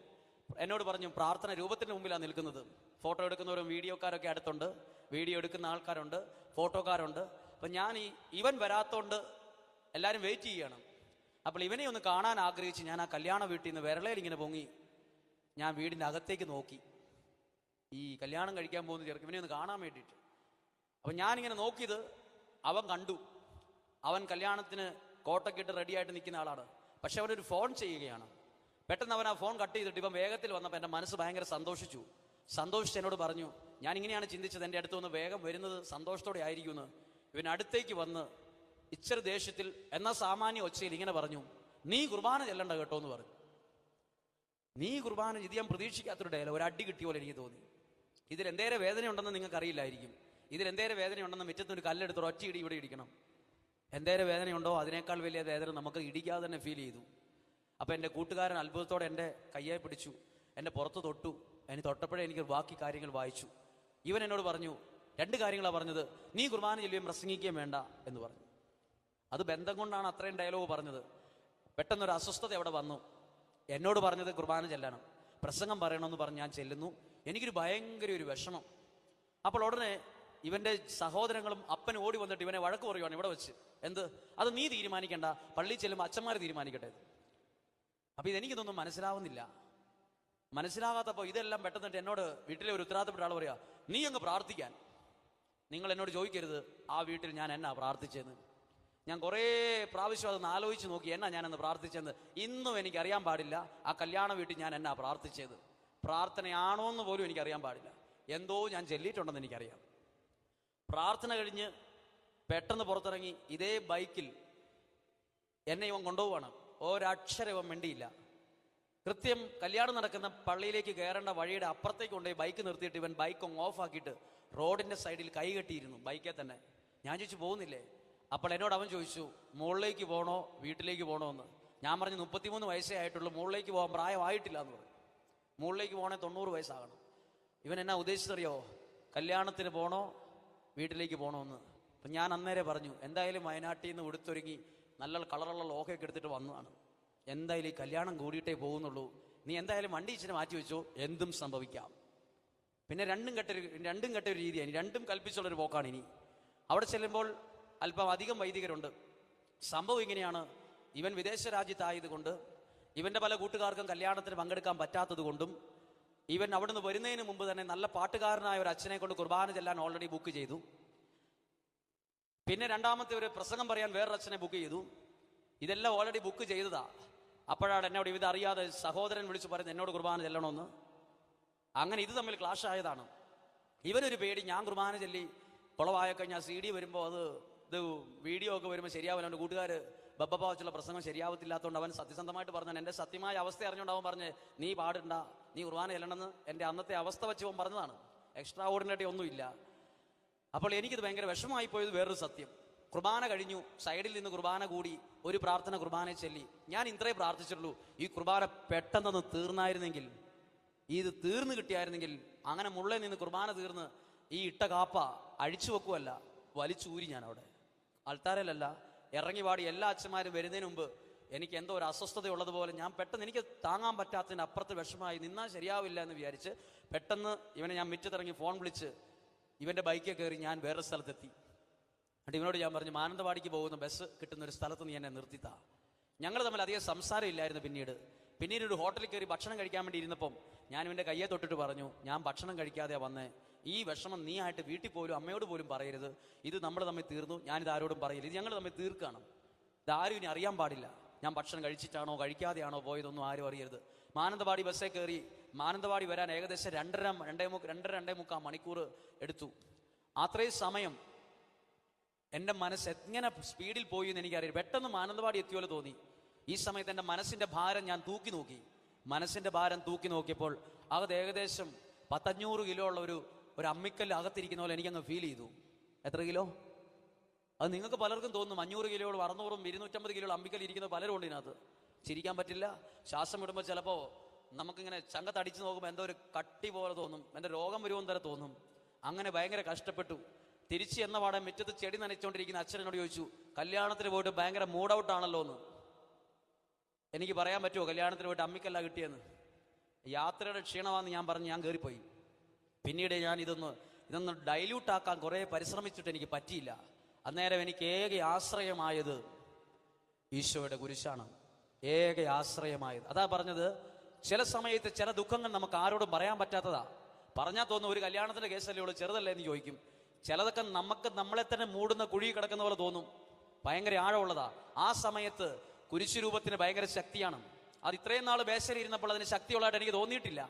എന്നോട് പറഞ്ഞു, പ്രാർത്ഥന രൂപത്തിന് മുമ്പിലാണ് നിൽക്കുന്നത്. ഫോട്ടോ എടുക്കുന്നവരും വീഡിയോക്കാരൊക്കെ അടുത്തുണ്ട്, വീഡിയോ എടുക്കുന്ന ആൾക്കാരുണ്ട്, ഫോട്ടോക്കാരുണ്ട്. അപ്പം ഞാൻ ഇവൻ വരാത്തോണ്ട് എല്ലാവരും വെയിറ്റ് ചെയ്യണം. അപ്പോൾ ഇവനെ ഒന്ന് കാണാൻ ആഗ്രഹിച്ച് ഞാൻ ആ കല്യാണ വീട്ടിൽ നിന്ന് വിരളയിൽ ഇങ്ങനെ പൊങ്ങി ഞാൻ വീടിൻ്റെ അകത്തേക്ക് നോക്കി. ഈ കല്യാണം കഴിക്കാൻ പോകുന്ന ചെറുക്കൻ ഇവനെ ഒന്ന് കാണാൻ വേണ്ടിയിട്ട്. അപ്പം ഞാനിങ്ങനെ നോക്കിയത് അവൻ കണ്ടു. അവൻ കല്യാണത്തിന് കോട്ടൊക്കെ ഇട്ട് റെഡിയായിട്ട് നിൽക്കുന്ന ആളാണ്. പക്ഷെ അവനൊരു ഫോൺ ചെയ്യുകയാണ്. പെട്ടെന്ന് അവൻ ആ ഫോൺ കട്ട് ചെയ്തിട്ട് ഇവൻ വേഗത്തിൽ വന്നപ്പോൾ എൻ്റെ മനസ്സ് ഭയങ്കര സന്തോഷിച്ച് എന്നോട് പറഞ്ഞു, ഞാൻ ഇങ്ങനെയാണ് ചിന്തിച്ചത്, എൻ്റെ അടുത്ത് വന്ന് വേഗം വരുന്നത് സന്തോഷത്തോടെ ആയിരിക്കുമെന്ന്. ഇവൻ അടുത്തേക്ക് വന്ന് ഇച്ചിരി ദേഷ്യത്തിൽ എന്നാൽ സാമാന്യ ഒച്ചയിൽ ഇങ്ങനെ പറഞ്ഞു, നീ കുർബാന ചെല്ലണ്ട കേട്ടോ എന്ന് പറഞ്ഞു. നീ കുർബാന ഇത് ഞാൻ പ്രതീക്ഷിക്കാത്തൊരു ഡയലോഗ്. ഒരു അടി കിട്ടിയ പോലെ എനിക്ക് തോന്നി. ഇതിൽ എന്തേരെ വേദനയുണ്ടെന്ന് നിങ്ങൾക്ക് അറിയില്ലായിരിക്കും. ഇതിൽ എന്തേരെ വേദനയുണ്ടെന്ന് മുറ്റത്തൊരു കല്ലെടുത്ത് ഒറ്റ ഇടി ഇവിടെ ഇടിക്കണം. എന്തേരെ വേദനയുണ്ടോ അതിനേക്കാൾ വലിയ വേദന നമുക്ക് ഇടിക്കാതെ തന്നെ ഫീൽ ചെയ്തു. അപ്പം എൻ്റെ കൂട്ടുകാരൻ അത്ഭുതത്തോടെ എൻ്റെ കയ്യെ പിടിച്ചു, എന്നെ പുറത്ത് തൊട്ടു. അതിന് തൊട്ടപ്പോഴേ എനിക്ക് ബാക്കി കാര്യങ്ങൾ വായിച്ചു. ഇവൻ എന്നോട് പറഞ്ഞു, 2 കാര്യങ്ങളാണ് പറഞ്ഞത്. നീ കുർബാന ചൊല്ലുകയും പ്രസംഗിക്കുകയും വേണ്ട എന്ന് പറഞ്ഞു. അത് ബന്ധം കൊണ്ടാണ് അത്രയും ഡയലോഗ് പറഞ്ഞത്. പെട്ടെന്നൊരു അസ്വസ്ഥത അവിടെ വന്നു. എന്നോട് പറഞ്ഞത് കുർബാന ചെല്ലണം, പ്രസംഗം പറയണമെന്ന് പറഞ്ഞ് ഞാൻ ചെല്ലുന്നു. എനിക്കൊരു ഭയങ്കര ഒരു വിഷമം. അപ്പോൾ ഉടനെ ഇവൻ്റെ സഹോദരങ്ങളും അപ്പനും ഓടി വന്നിട്ട് ഇവനെ വഴക്ക് പറയുവാണ് ഇവിടെ വെച്ച്. എന്ത്? അത് നീ തീരുമാനിക്കണ്ട, പള്ളിയിൽ ചെല്ലുമ്പോൾ അച്ഛന്മാർ തീരുമാനിക്കട്ടെ. അപ്പം ഇതെനിക്കിതൊന്നും മനസ്സിലാകാത്തപ്പോൾ ഇതെല്ലാം പെട്ടെന്നിട്ട് എന്നോട് വീട്ടിലെ ഒരു ഉത്തരവാദിത്തപ്പെട്ട ആൾ പറയുക, നീ അങ്ങ് പ്രാർത്ഥിക്കാൻ. നിങ്ങൾ എന്നോട് ചോദിക്കരുത് ആ വീട്ടിൽ ഞാൻ എന്നാ പ്രാർത്ഥിച്ചതെന്ന്. ഞാൻ കുറേ പ്രാവശ്യം അതൊന്ന് ആലോചിച്ച് നോക്കി, എന്നാ ഞാനെന്ന് പ്രാർത്ഥിച്ചെന്ന്. ഇന്നും എനിക്കറിയാൻ പാടില്ല ആ കല്യാണ വീട്ടിൽ ഞാൻ എന്നാ പ്രാർത്ഥിച്ചത്. പ്രാർത്ഥനയാണോ എന്ന് പോലും എനിക്കറിയാൻ പാടില്ല. എന്തോ ഞാൻ ചൊല്ലിയിട്ടുണ്ടെന്ന് എനിക്കറിയാം. പ്രാർത്ഥന കഴിഞ്ഞ് പെട്ടെന്ന് പുറത്തിറങ്ങി ഇതേ ബൈക്കിൽ എന്നെ ഇവൻ കൊണ്ടുപോവാണ്. ഒരക്ഷരം ഇവൻ മിണ്ടിയില്ല. കൃത്യം കല്യാണം നടക്കുന്ന പള്ളിയിലേക്ക് കയറേണ്ട വഴിയുടെ അപ്പുറത്തേക്ക് കൊണ്ടുപോയി ബൈക്ക് നിർത്തിയിട്ട് ഇവൻ ബൈക്ക് ഓഫ് ആക്കിയിട്ട് റോഡിൻ്റെ സൈഡിൽ കൈ കെട്ടിയിരുന്നു ബൈക്കിൽ തന്നെ. ഞാൻ ചോദിച്ചു, പോകുന്നില്ലേ? അപ്പോൾ എന്നോട് അവൻ ചോദിച്ചു, മുകളിലേക്ക് പോകണോ വീട്ടിലേക്ക് പോകണോ എന്ന്. ഞാൻ പറഞ്ഞു, 33 വയസ്സേ ആയിട്ടുള്ളൂ, മുകളിലേക്ക് പോകാൻ പ്രായമായിട്ടില്ല എന്ന് പറഞ്ഞു. മുകളിലേക്ക് പോകണേ 90 വയസ്സാകണം. ഇവൻ എന്നാ ഉദ്ദേശിച്ചറിയോ? കല്യാണത്തിന് പോകണോ വീട്ടിലേക്ക് പോകണമെന്ന്. അപ്പം ഞാൻ അന്നേരം പറഞ്ഞു, എന്തായാലും വയനാട്ടിൽ നിന്ന് ഉടുത്തൊരുങ്ങി നല്ല കളറുള്ള ലോഹയൊക്കെ എടുത്തിട്ട് വന്നതാണ്, എന്തായാലും ഈ കല്യാണം കൂടിയിട്ടേ പോകുന്നുള്ളൂ, നീ എന്തായാലും വണ്ടി ഇച്ചിരി മാറ്റി വെച്ചോ, എന്തും സംഭവിക്കാം. പിന്നെ രണ്ടും കെട്ടൊരു രീതിയാണ്, രണ്ടും കൽപ്പിച്ചുള്ളൊരു പോക്കാണ്. ഇനി അവിടെ ചെല്ലുമ്പോൾ അല്പം അധികം വൈദികരുണ്ട്. സംഭവം ഇങ്ങനെയാണ്, ഇവൻ വിദേശ രാജ്യത്തായതുകൊണ്ട് ഇവൻ്റെ പല കൂട്ടുകാർക്കും കല്യാണത്തിന് പങ്കെടുക്കാൻ പറ്റാത്തത് കൊണ്ടും ഇവൻ അവിടെ നിന്ന് വരുന്നതിന് മുമ്പ് തന്നെ നല്ല പാട്ടുകാരനായ ഒരു അച്ഛനെ കൊണ്ട് കുർബാന ചെല്ലാൻ ഓൾറെഡി ബുക്ക് ചെയ്തു. പിന്നെ രണ്ടാമത്തെ ഒരു പ്രസംഗം പറയാൻ വേറൊരു അച്ഛനെ ബുക്ക് ചെയ്തു. ഇതെല്ലാം ഓൾറെഡി ബുക്ക് ചെയ്തതാ. അപ്പോഴാണ് എന്നോട് ഇതറിയാതെ സഹോദരൻ വിളിച്ച് പറയുന്നത് എന്നോട് കുർബാന ചെല്ലണമെന്ന്. അങ്ങനെ ഇത് തമ്മിൽ ക്ലാഷ് ആയതാണ്. ഇവനൊരു പേടി, ഞാൻ കുർബാന ചൊല്ലി കുളവായ കഴിഞ്ഞാൽ CD വരുമ്പോൾ ഇത് വീഡിയോ ഒക്കെ വരുമ്പോൾ ശരിയാവില്ല. അവൻ്റെ കൂട്ടുകാർ ബബ്ബ വെച്ചുള്ള പ്രസംഗം ശരിയാവത്തില്ലാത്തതുകൊണ്ട് അവൻ സത്യസന്ധമായിട്ട് പറഞ്ഞു. എൻ്റെ സത്യമായ അവസ്ഥ അറിഞ്ഞുകൊണ്ട് അവൻ പറഞ്ഞ്, നീ പാടണ്ട, നീ കുർബാന ചെല്ലണമെന്ന് എൻ്റെ അന്നത്തെ അവസ്ഥ വെച്ച് അവൻ പറഞ്ഞതാണ്. എക്സ്ട്രാ ഓർഡിനറി ഒന്നുമില്ല. അപ്പോൾ എനിക്കിത് ഭയങ്കര വിഷമമായി പോയത് വേറൊരു സത്യം. കുർബാന കഴിഞ്ഞു, സൈഡിൽ നിന്ന് കുർബാന കൂടി, ഒരു പ്രാർത്ഥന കുർബാന ചൊല്ലി. ഞാൻ ഇത്രേ പ്രാർത്ഥിച്ചിട്ടുള്ളൂ, ഈ കുർബാന പെട്ടെന്നൊന്ന് തീർന്നായിരുന്നെങ്കിൽ, ഇത് തീർന്നു കിട്ടിയായിരുന്നെങ്കിൽ. അങ്ങനെ മുള്ളേ നിന്ന് കുർബാന തീർന്ന് ഈ ഇട്ട കാപ്പ അഴിച്ചു വെക്കുമല്ല, വലിച്ചൂരി. ഞാൻ അവിടെ ആൾത്താരല്ല ഇറങ്ങി പാടി. എല്ലാ അച്ഛന്മാരും വരുന്നതിന് മുമ്പ് എനിക്ക് എന്തോ ഒരു അസ്വസ്ഥത ഉള്ളതുപോലെ ഞാൻ പെട്ടെന്ന്, എനിക്ക് താങ്ങാൻ പറ്റാത്തതിന് അപ്പുറത്ത് വിഷമമായി, നിന്നാൽ ശരിയാവില്ല എന്ന് വിചാരിച്ച് പെട്ടെന്ന് ഇവനെ ഞാൻ മുറ്റത്തിറങ്ങി ഫോൺ വിളിച്ച് ഇവൻ്റെ ബൈക്കിൽ കയറി ഞാൻ വേറെ സ്ഥലത്തെത്തി. എന്നിട്ട് ഇവനോട് ഞാൻ പറഞ്ഞു, മാനന്തവാടിക്ക് പോകുന്ന ബസ് കിട്ടുന്ന ഒരു സ്ഥലത്ത് നീ എന്നെ നിർത്തിത്താ. ഞങ്ങൾ തമ്മിൽ അധികം സംസാരം ഇല്ലായിരുന്നു. പിന്നീട് ഒരു ഹോട്ടലിൽ കയറി ഭക്ഷണം കഴിക്കാൻ വേണ്ടി ഇരുന്നപ്പം ഞാൻ ഇവൻ്റെ കയ്യെ തൊട്ടിട്ട് പറഞ്ഞു, ഞാൻ ഭക്ഷണം കഴിക്കാതെയാണ് വന്നേ, ഈ വിഷമം നീ ആയിട്ട് വീട്ടിൽ പോലും അമ്മയോട് പോലും പറയരുത്, ഇത് നമ്മൾ തമ്മിൽ തീർന്നു, ഞാനിത് ആരോടും പറയില്ല, ഇത് ഞങ്ങൾ തമ്മിൽ തീർക്കണം, ഇതാരും ഇനി അറിയാൻ പാടില്ല, ഞാൻ ഭക്ഷണം കഴിച്ചിട്ടാണോ കഴിക്കാതെയാണോ പോയതൊന്നും ആരും അറിയരുത്. മാനന്തവാടി ബസ്സേ കയറി മാനന്തവാടി വരാൻ ഏകദേശം 2.5 മണിക്കൂർ എടുത്തു. അത്രയും സമയം എൻ്റെ മനസ്സ് എങ്ങനെ സ്പീഡിൽ പോയി എന്ന് എനിക്കറിയാം. പെട്ടെന്ന് മാനന്തവാടി എത്തിയോലെ തോന്നി. ഈ സമയത്ത് എൻ്റെ മനസ്സിൻ്റെ ഭാരം ഞാൻ തൂക്കി നോക്കി. മനസ്സിൻ്റെ ഭാരം തൂക്കി നോക്കിയപ്പോൾ അകത്ത് ഏകദേശം 500 കിലോ ഉള്ള ഒരു അമ്മിക്കല്ല് അകത്തിരിക്കുന്ന പോലെ എനിക്കങ്ങ് ഫീൽ ചെയ്തു. എത്ര കിലോ? അത് നിങ്ങൾക്ക് പലർക്കും തോന്നും 500 കിലോയോളം 600 250 കിലോ അമ്മിക്കല്ല് ഇരിക്കുന്ന പലരും ഉണ്ട് ഇതിനകത്ത്. ചിരിക്കാൻ പറ്റില്ല. ശ്വാസം വിടുമ്പോൾ ചിലപ്പോൾ നമുക്കിങ്ങനെ ചങ്കത്തടിച്ച് നോക്കുമ്പോൾ എന്തോ ഒരു കട്ടി പോലെ തോന്നും, എൻ്റെ രോഗം വരുമെന്ന് തരം തോന്നും. അങ്ങനെ ഭയങ്കര കഷ്ടപ്പെട്ടു. തിരിച്ച് എന്ന പാടെ മുറ്റത്ത് ചെടി നനച്ചുകൊണ്ടിരിക്കുന്ന അച്ഛനോട് ചോദിച്ചു, കല്യാണത്തിന് പോയിട്ട് ഭയങ്കര മൂഡ് ഔട്ട് ആണല്ലോ എന്ന്. എനിക്ക് പറയാൻ പറ്റുമോ കല്യാണത്തിന് പോയിട്ട് അമ്മിക്കല്ല കിട്ടിയെന്ന്? യാത്രയുടെ ക്ഷീണമാണെന്ന് ഞാൻ പറഞ്ഞ് ഞാൻ കയറിപ്പോയി. പിന്നീട് ഞാൻ ഇതൊന്ന് ഡൈല്യൂട്ട് ആക്കാൻ കുറേ പരിശ്രമിച്ചിട്ട് എനിക്ക് പറ്റിയില്ല. അന്നേരം എനിക്ക് ഏക ആശ്രയമായത് ഈശോയുടെ കുരിശാണ്. ഏക ആശ്രയമായത്. അതാ പറഞ്ഞത്, ചില സമയത്ത് ചില ദുഃഖങ്ങൾ നമുക്ക് ആരോടും പറയാൻ പറ്റാത്തതാ. പറഞ്ഞാൽ തോന്നും ഒരു കല്യാണത്തിന്റെ കേസല്ലേ ഉള്ളൂ, ചെറുതല്ലേ എന്ന് ചോദിക്കും. ചിലതൊക്കെ നമ്മളെ തന്നെ മൂടുന്ന കുഴി കിടക്കുന്ന പോലെ തോന്നും, ഭയങ്കര ആഴമുള്ളതാ. ആ സമയത്ത് കുരിശു രൂപത്തിന് ഭയങ്കര ശക്തിയാണ്. അത് ഇത്രയും നാൾ ബേശയിൽ ഇരുന്നപ്പോൾ അതിന് ശക്തിയുള്ളതായിട്ട് എനിക്ക് തോന്നിയിട്ടില്ല.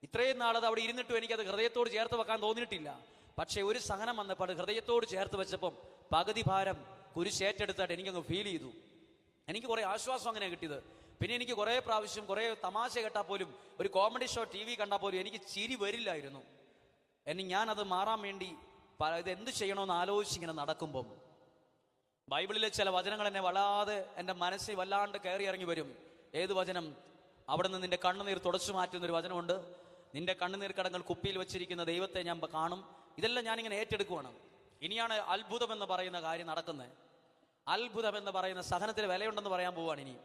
ഇത്രയും നാൾ അത് അവിടെ ഇരുന്നിട്ടും എനിക്കത് ഹൃദയത്തോട് ചേർത്ത് വെക്കാൻ തോന്നിയിട്ടില്ല. പക്ഷേ ഒരു സഹനം വന്നപ്പോൾ അത് ഹൃദയത്തോട് ചേർത്ത് വെച്ചപ്പം പകുതി ഭാരം കുരിശ് ഏറ്റെടുത്തായിട്ട് എനിക്കങ്ങ് ഫീൽ ചെയ്തു. എനിക്ക് കുറേ ആശ്വാസം അങ്ങനെ കിട്ടിയത്. പിന്നെ എനിക്ക് കുറേ പ്രാവശ്യം കുറേ തമാശ കേട്ടാൽ പോലും, ഒരു കോമഡി ഷോ TV കണ്ടാൽ പോലും എനിക്ക് ചിരി വരില്ലായിരുന്നു. ഞാനത് മാറാൻ വേണ്ടി ഇത് എന്ത് ചെയ്യണമെന്ന് ആലോചിച്ചിങ്ങനെ നടക്കുമ്പം ബൈബിളിലെ ചില വചനങ്ങൾ എന്നെ വല്ലാതെ എൻ്റെ മനസ്സിൽ വല്ലാണ്ട് കയറി ഇറങ്ങി വരും. ഏത് വചനം? അവിടെ നിന്ന് നിന്റെ കണ്ണുനീർ തുടച്ചു മാറ്റുന്നൊരു വചനമുണ്ട്. നിന്റെ കണ്ണുനീർ കടങ്ങൾ കുപ്പിയിൽ വെച്ചിരിക്കുന്ന ദൈവത്തെ ഞാൻ കാണും. ഇതെല്ലാം ഞാനിങ്ങനെ ഏറ്റെടുക്കുവാണ്. ഇനിയാണ് അത്ഭുതം എന്ന് പറയുന്ന കാര്യം നടക്കുന്നത്. അത്ഭുതം എന്ന് പറയുന്ന സഹനത്തിന് വിലയുണ്ടെന്ന് പറയാൻ പോവാണ് ഇനി.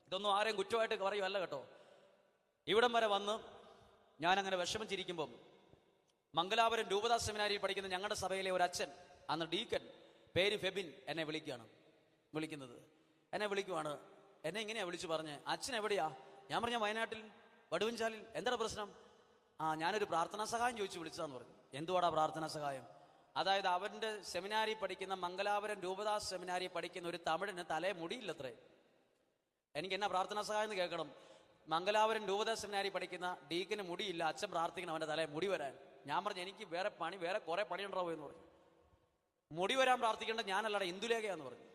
ഇതൊന്നും ആരെയും കുറ്റമായിട്ട് പറയുമല്ല കേട്ടോ. ഇവിടം വരെ വന്ന് ഞാനങ്ങനെ വിഷമിച്ചിരിക്കുമ്പം മംഗലാപുരം രൂപതാ സെമിനാരിയിൽ പഠിക്കുന്ന ഞങ്ങളുടെ സഭയിലെ ഒരു അച്ഛൻ, അന്ന് ഡീക്കൻ, പേര് ഫെബിൻ, എന്നെ വിളിക്കുന്നത്. എന്നെ വിളിക്കുവാണ്. എന്നെ ഇങ്ങനെയാണ് വിളിച്ചു പറഞ്ഞ്, അച്ഛൻ എവിടെയാ? ഞാൻ പറഞ്ഞ വയനാട്ടിൽ വടുവഞ്ചാലിൽ. എന്താണ് പ്രശ്നം? ഞാനൊരു പ്രാർത്ഥനാ സഹായം ചോദിച്ചു വിളിച്ചതാന്ന് പറഞ്ഞു. എന്തുവാടാ പ്രാർത്ഥനാ സഹായം? അതായത് അവൻ്റെ സെമിനാരി പഠിക്കുന്ന മംഗലാപുരം രൂപതാ സെമിനാരി പഠിക്കുന്ന ഒരു തമിഴിന് തലേ മുടിയില്ലത്രേ. എനിക്ക് എന്നാ പ്രാർത്ഥനാ സഹായം എന്ന് കേൾക്കണം. മംഗലാപുരം രൂപതാ സെമിനാരി പഠിക്കുന്ന ഡീക്കിന് മുടിയില്ല, അച്ഛൻ പ്രാർത്ഥിക്കണം അവൻ്റെ തലേ മുടി വരാൻ. ഞാൻ പറഞ്ഞു, എനിക്ക് വേറെ കുറെ പണിയുണ്ടാവും എന്ന് പറഞ്ഞു. മുടി വരാൻ പ്രാർത്ഥിക്കേണ്ടത് ഞാനല്ലടാ, ഇന്ദുലേഖയാന്ന് പറഞ്ഞു.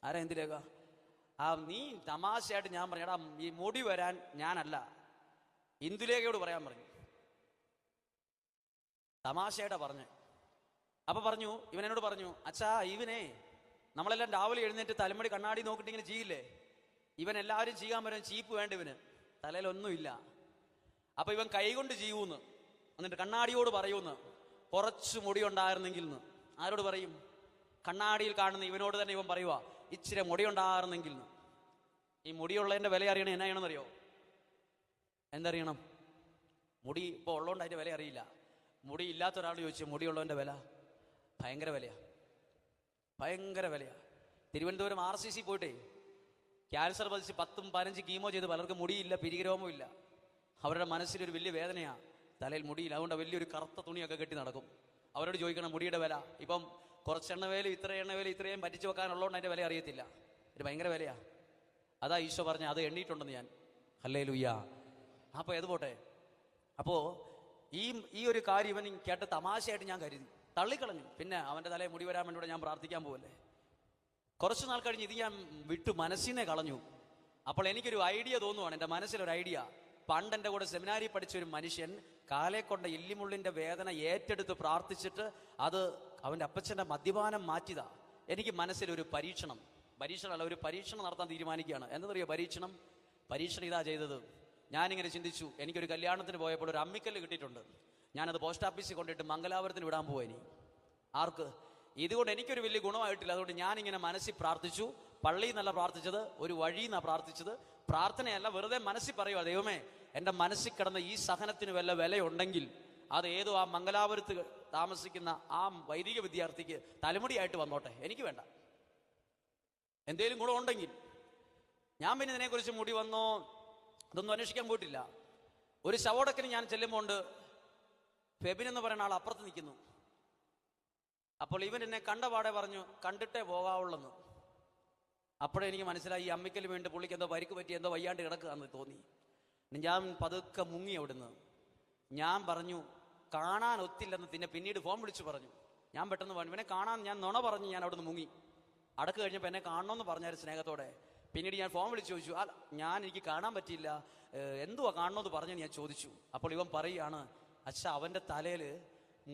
ആരാ ഇന്ദുലേഖ? നീ തമാശയായിട്ട് ഞാൻ പറഞ്ഞു, എടാ ഈ മുടി വരാൻ ഞാനല്ല, ഇന്ദുലേഖയോട് പറയാൻ പറഞ്ഞു. തമാശയായിട്ടാ പറഞ്ഞു. അപ്പൊ പറഞ്ഞു, ഇവനോട് പറഞ്ഞു, അച്ഛാ ഇവനെ നമ്മളെല്ലാം രാവിലെ എഴുന്നേറ്റ് തലമുടി കണ്ണാടി നോക്കിയിട്ട് ഇങ്ങനെ ചെയ്യില്ലേ, ഇവൻ എല്ലാവരും ചെയ്യാൻ വരും, ചീപ്പ് വേണ്ട ഇവന്, തലയിലൊന്നുമില്ല. അപ്പൊ ഇവൻ കൈകൊണ്ട് ചെയ്യൂന്ന്, എന്നിട്ട് കണ്ണാടിയോട് പറയൂന്ന്, കുറച്ച് മുടി ഉണ്ടായിരുന്നെങ്കിൽ. ആരോട് പറയും? കണ്ണാടിയിൽ കാണുന്ന ഇവനോട് തന്നെ ഇവൻ പറയുക, ഇച്ചിരി മുടി ഉണ്ടായിരുന്നെങ്കിൽ. ഈ മുടിയുള്ളതിന്റെ വില അറിയണം. എന്നാ ചെയ്യണമെന്നറിയോ? എന്തറിയണം? മുടി ഇപ്പോൾ ഉള്ളതുകൊണ്ട് അതിന്റെ വില അറിയില്ല. മുടി ഇല്ലാത്ത ഒരാൾ ചോദിച്ചു മുടിയുള്ളവന്റെ വില ഭയങ്കര വിലയാ. തിരുവനന്തപുരം RCC പോയിട്ടേ ക്യാൻസർ ബാധിച്ച് 10-15 കീമോ ചെയ്ത് പലർക്കും മുടിയില്ല, പിരികരോമവും ഇല്ല. അവരുടെ മനസ്സിലൊരു വലിയ വേദനയാണ്, തലയിൽ മുടിയില്ല. അതുകൊണ്ട് വലിയൊരു കറുത്ത തുണിയൊക്കെ കെട്ടി നടക്കും. അവരോട് ചോദിക്കണം മുടിയുടെ വില. ഇപ്പം കുറച്ച് എണ്ണവേലും ഇത്രയും പറ്റിച്ചു വെക്കാനുള്ളതുകൊണ്ട് അതിൻ്റെ വില അറിയത്തില്ല. ഇത് ഭയങ്കര വിലയാ. അതാ ഈശോ പറഞ്ഞ, അത് എണ്ണീട്ടുണ്ടെന്ന് ഞാൻ. ഹല്ലേലൂയ. അപ്പോൾ ഏത് പോട്ടെ. അപ്പോൾ ഈ ഒരു കാര്യം ഇവൻ കേട്ട് തമാശയായിട്ട് ഞാൻ കരുതി, തള്ളിക്കളഞ്ഞു. പിന്നെ അവൻ്റെ തലയിൽ മുടി വരാൻ വേണ്ടി ഞാൻ പ്രാർത്ഥിക്കാൻ പോവല്ലേ. കുറച്ചു നാൾ കഴിഞ്ഞ് ഇത് ഞാൻ വിട്ടു, മനസ്സിനെ കളഞ്ഞു. അപ്പോൾ എനിക്കൊരു ഐഡിയ തോന്നുവാണ്, എൻ്റെ മനസ്സിലൊരു ഐഡിയ. പണ്ട് എൻ്റെ കൂടെ സെമിനാരി പഠിച്ചൊരു മനുഷ്യൻ കാലെ കൊണ്ട എല്ലിമുള്ളിൻ്റെ വേദന ഏറ്റെടുത്ത് പ്രാർത്ഥിച്ചിട്ട് അത് അവൻ്റെ അപ്പച്ചൻ്റെ മദ്യപാനം മാറ്റിയതാ. എനിക്ക് മനസ്സിലൊരു പരീക്ഷണമല്ല, ഒരു പരീക്ഷണം നടത്താൻ തീരുമാനിക്കുകയാണ്. എന്താണെന്നറിയോ പരീക്ഷണം ഇതാ ചെയ്തത്. ഞാനിങ്ങനെ ചിന്തിച്ചു, എനിക്കൊരു കല്യാണത്തിന് പോയപ്പോൾ ഒരു അമ്മിക്കല്ല് കിട്ടിയിട്ടുണ്ട്. ഞാനത് പോസ്റ്റ് ഓഫീസിൽ കൊണ്ടിട്ട് മംഗലാപുരത്തിന് വിടാൻ പോവാ. ഇനി ആർക്ക്? ഇതുകൊണ്ട് എനിക്കൊരു വലിയ ഗുണമായിട്ടില്ല. അതുകൊണ്ട് ഞാനിങ്ങനെ മനസ്സിൽ പ്രാർത്ഥിച്ചു. പള്ളിയിൽ നിന്നല്ല പ്രാർത്ഥിച്ചത്, ഒരു വഴിയിൽ നിന്നാണ് പ്രാർത്ഥിച്ചത്. പ്രാർത്ഥനയല്ല, വെറുതെ മനസ്സിൽ പറയുക, ദൈവമേ, എൻ്റെ മനസ്സിൽ കിടന്ന ഈ സഹനത്തിന് വല്ല വിലയുണ്ടെങ്കിൽ അത് ഏതോ ആ മംഗലാപുരത്ത് താമസിക്കുന്ന ആ വൈദിക വിദ്യാർത്ഥിക്ക് തലമുടിയായിട്ട് വന്നോട്ടെ, എനിക്ക് വേണ്ട. എന്തേലും ഗുണമുണ്ടെങ്കിൽ. ഞാൻ പിന്നെ ഇതിനെക്കുറിച്ച് മുടി വന്നോ ഇതൊന്നും അന്വേഷിക്കാൻ പോയിട്ടില്ല. ഒരു ശവോടക്കിന് ഞാൻ ചെല്ലുമ്പോൾ ഫെബിൻ എന്ന് പറയുന്ന ആൾ അപ്പുറത്ത് നിൽക്കുന്നു. അപ്പോൾ ഇവൻ എന്നെ കണ്ടപാടെ പറഞ്ഞു, കണ്ടിട്ടേ പോകാവുള്ളെന്ന്. അപ്പോഴേ എനിക്ക് മനസ്സിലായി, ഈ അമ്മിക്കല് വേണ്ടി പുള്ളിക്ക് എന്തോ പരിക്ക് പറ്റി, എന്തോ വയ്യാണ്ട് കിടക്കുകയെന്ന് തോന്നി. ഞാൻ പതുക്കെ മുങ്ങി അവിടുന്ന്. ഞാൻ പറഞ്ഞു, കാണാൻ ഒത്തില്ലെന്ന്. പിന്നീട് ഫോൺ വിളിച്ചു പറഞ്ഞു. ഞാൻ പെട്ടെന്ന് പറഞ്ഞു, ഇവനെ കാണാൻ ഞാൻ നുണ പറഞ്ഞു. ഞാൻ അവിടുന്ന് മുങ്ങി. അടക്ക് കഴിഞ്ഞപ്പോൾ എന്നെ കാണണമെന്ന് പറഞ്ഞാൽ സ്നേഹത്തോടെ. പിന്നീട് ഞാൻ ഫോൺ വിളിച്ച് ചോദിച്ചു, എനിക്ക് കാണാൻ പറ്റിയില്ല, എന്തുവാ കാണണമെന്ന് പറഞ്ഞു ഞാൻ ചോദിച്ചു. അപ്പോൾ ഇവൻ പറയുകയാണ്, അച്ഛാ, അവൻ്റെ തലയിൽ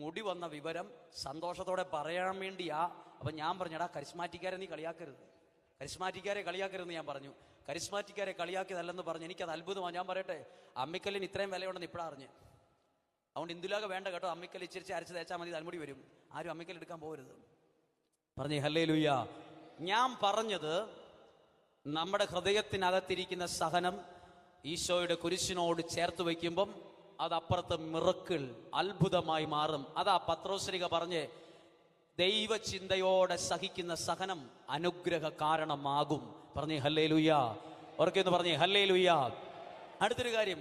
മുടി വന്ന വിവരം സന്തോഷത്തോടെ പറയാൻ വേണ്ടിയാ. അപ്പം ഞാൻ പറഞ്ഞു, എടാ കരിസ്മാറ്റിക്കാരെ നീ കളിയാക്കരുത്, കരിസ്മാറ്റിക്കാരെ കളിയാക്കരുതെന്ന് ഞാൻ പറഞ്ഞു. കരിസ്മാറ്റിക്കാരെ കളിയാക്കിയതല്ലെന്ന് പറഞ്ഞു. എനിക്കത് അത്ഭുതമാണ്. ഞാൻ പറയട്ടെ, അമ്മിക്കല്ലിന് ഇത്രയും വിലയുണ്ടെന്ന് ഇപ്പോഴാണ് അറിഞ്ഞ്. അതുകൊണ്ട് ഇന്ദുലാക വേണ്ട കേട്ടോ, അമ്മിക്കല്ല് ഇച്ചിരിച്ച് അരച്ച് തേച്ചാൽ മതി, തലമുടി വരും. ആരും അമ്മിക്കല്ല് എടുക്കാൻ പോകരുത്. പറഞ്ഞേ ഹല്ലേലൂയ. ഞാൻ പറഞ്ഞത്, നമ്മുടെ ഹൃദയത്തിനകത്തിരിക്കുന്ന സഹനം ഈശോയുടെ കുരിശിനോട് ചേർത്ത് വയ്ക്കുമ്പം അതപ്പുറത്ത് മിറക്കിൾ, അത്ഭുതമായി മാറും. അതാ പത്രോസ്ലിഹ പറഞ്ഞ്, ദൈവചിന്തയോടെ സഹിക്കുന്ന സഹനം അനുഗ്രഹ കാരണമാകും. പറഞ്ഞേ ഹല്ലേലൂയ. ഉറക്കെന്ന് പറഞ്ഞേ ഹല്ലേലൂയ. അടുത്തൊരു കാര്യം,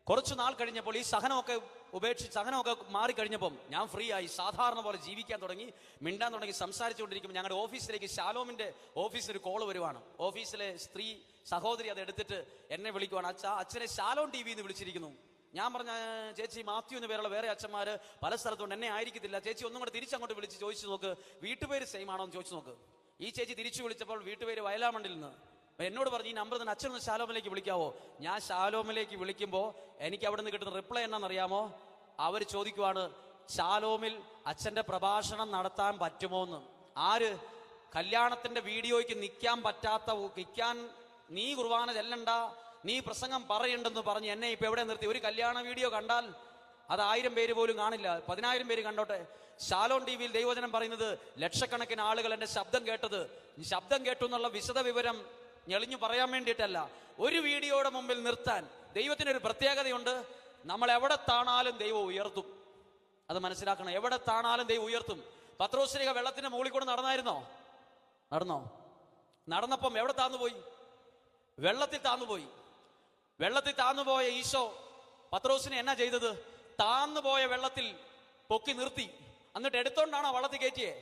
കുറച്ചു നാൾ കഴിഞ്ഞപ്പോൾ ഈ സഹനമൊക്കെ മാറിക്കഴിഞ്ഞപ്പം ഞാൻ ഫ്രീ ആയി, സാധാരണ പോലെ ജീവിക്കാൻ തുടങ്ങി, മിണ്ടാൻ തുടങ്ങി. സംസാരിച്ചുകൊണ്ടിരിക്കുമ്പോൾ ഞങ്ങളുടെ ഓഫീസിലേക്ക് ഷാലോമിന്റെ ഓഫീസിൽ ഒരു കോള് വരുവാണ്. ഓഫീസിലെ സ്ത്രീ സഹോദരി അത് എടുത്തിട്ട് എന്നെ വിളിക്കുവാണ്, അച്ഛനെ ഷാലോം TV എന്ന് വിളിച്ചിരിക്കുന്നു. ഞാൻ പറഞ്ഞ, ചേച്ചി മാത്യു എന്ന് പേരുള്ള വേറെ അച്ഛന്മാര് പല സ്ഥലത്തുണ്ട്, എന്നെ ആയിരിക്കത്തില്ല. ചേച്ചി ഒന്നും കൂടെ തിരിച്ചങ്ങോട്ട് വിളിച്ച് ചോദിച്ചു നോക്ക്, വീട്ടുപേര് സെയിം ആണോ എന്ന് ചോദിച്ചു നോക്ക്. ഈ ചേച്ചി തിരിച്ചു വിളിച്ചപ്പോൾ വീട്ടുപേര് വയലാമണ്ടിൽ നിന്ന്. എന്നോട് പറഞ്ഞു, ഈ നമ്പർ തന്നെ അച്ഛനൊന്ന് ഷാലോമിലേക്ക് വിളിക്കാവോ? ഞാൻ ഷാലോമിലേക്ക് വിളിക്കുമ്പോൾ എനിക്ക് അവിടെ നിന്ന് കിട്ടുന്ന റിപ്ലൈ എന്നാണെന്നറിയാമോ? അവർ ചോദിക്കുവാണ്, ഷാലോമിൽ അച്ഛൻ്റെ പ്രഭാഷണം നടത്താൻ പറ്റുമോ എന്ന്. ആര്? കല്യാണത്തിന്റെ വീഡിയോയ്ക്ക് നിൽക്കാൻ നീ കുർബാന ചെല്ലണ്ട, നീ പ്രസംഗം പറയണ്ടെന്ന് പറഞ്ഞ് എന്നെ ഇപ്പൊ എവിടെ നിർത്തി? ഒരു കല്യാണ വീഡിയോ കണ്ടാൽ അത് 1000 പേര് പോലും കാണില്ല, 10,000 പേര് കണ്ടോട്ടെ. ഷാലോം TVയിൽ ദൈവവചനം പറയുന്നത് ലക്ഷക്കണക്കിന് ആളുകൾ എൻ്റെ ശബ്ദം കേട്ടു എന്നുള്ള വിശദ വിവരം ഞെളിഞ്ഞു പറയാൻ വേണ്ടിയിട്ടല്ല, ഒരു വീഡിയോയുടെ മുമ്പിൽ നിർത്താൻ ദൈവത്തിനൊരു പ്രത്യേകതയുണ്ട്. നമ്മൾ എവിടെ താണാലും ദൈവം ഉയർത്തും. അത് മനസ്സിലാക്കണം. എവിടെ താണാലും ദൈവം ഉയർത്തും. പത്രോസ്ലിഹ വെള്ളത്തിന്റെ മുകളിൽ കൂടെ നടന്നോ? നടന്നപ്പം എവിടെ താന്നുപോയി? വെള്ളത്തിൽ താന്നുപോയ ഈശോ പത്രോസിനെ എന്നാ ചെയ്തത്? താന്നുപോയ വെള്ളത്തിൽ പൊക്കി നിർത്തി. എന്നിട്ട് എടുത്തോണ്ടാണോ വള്ളത്തിൽ കയറ്റിയേ?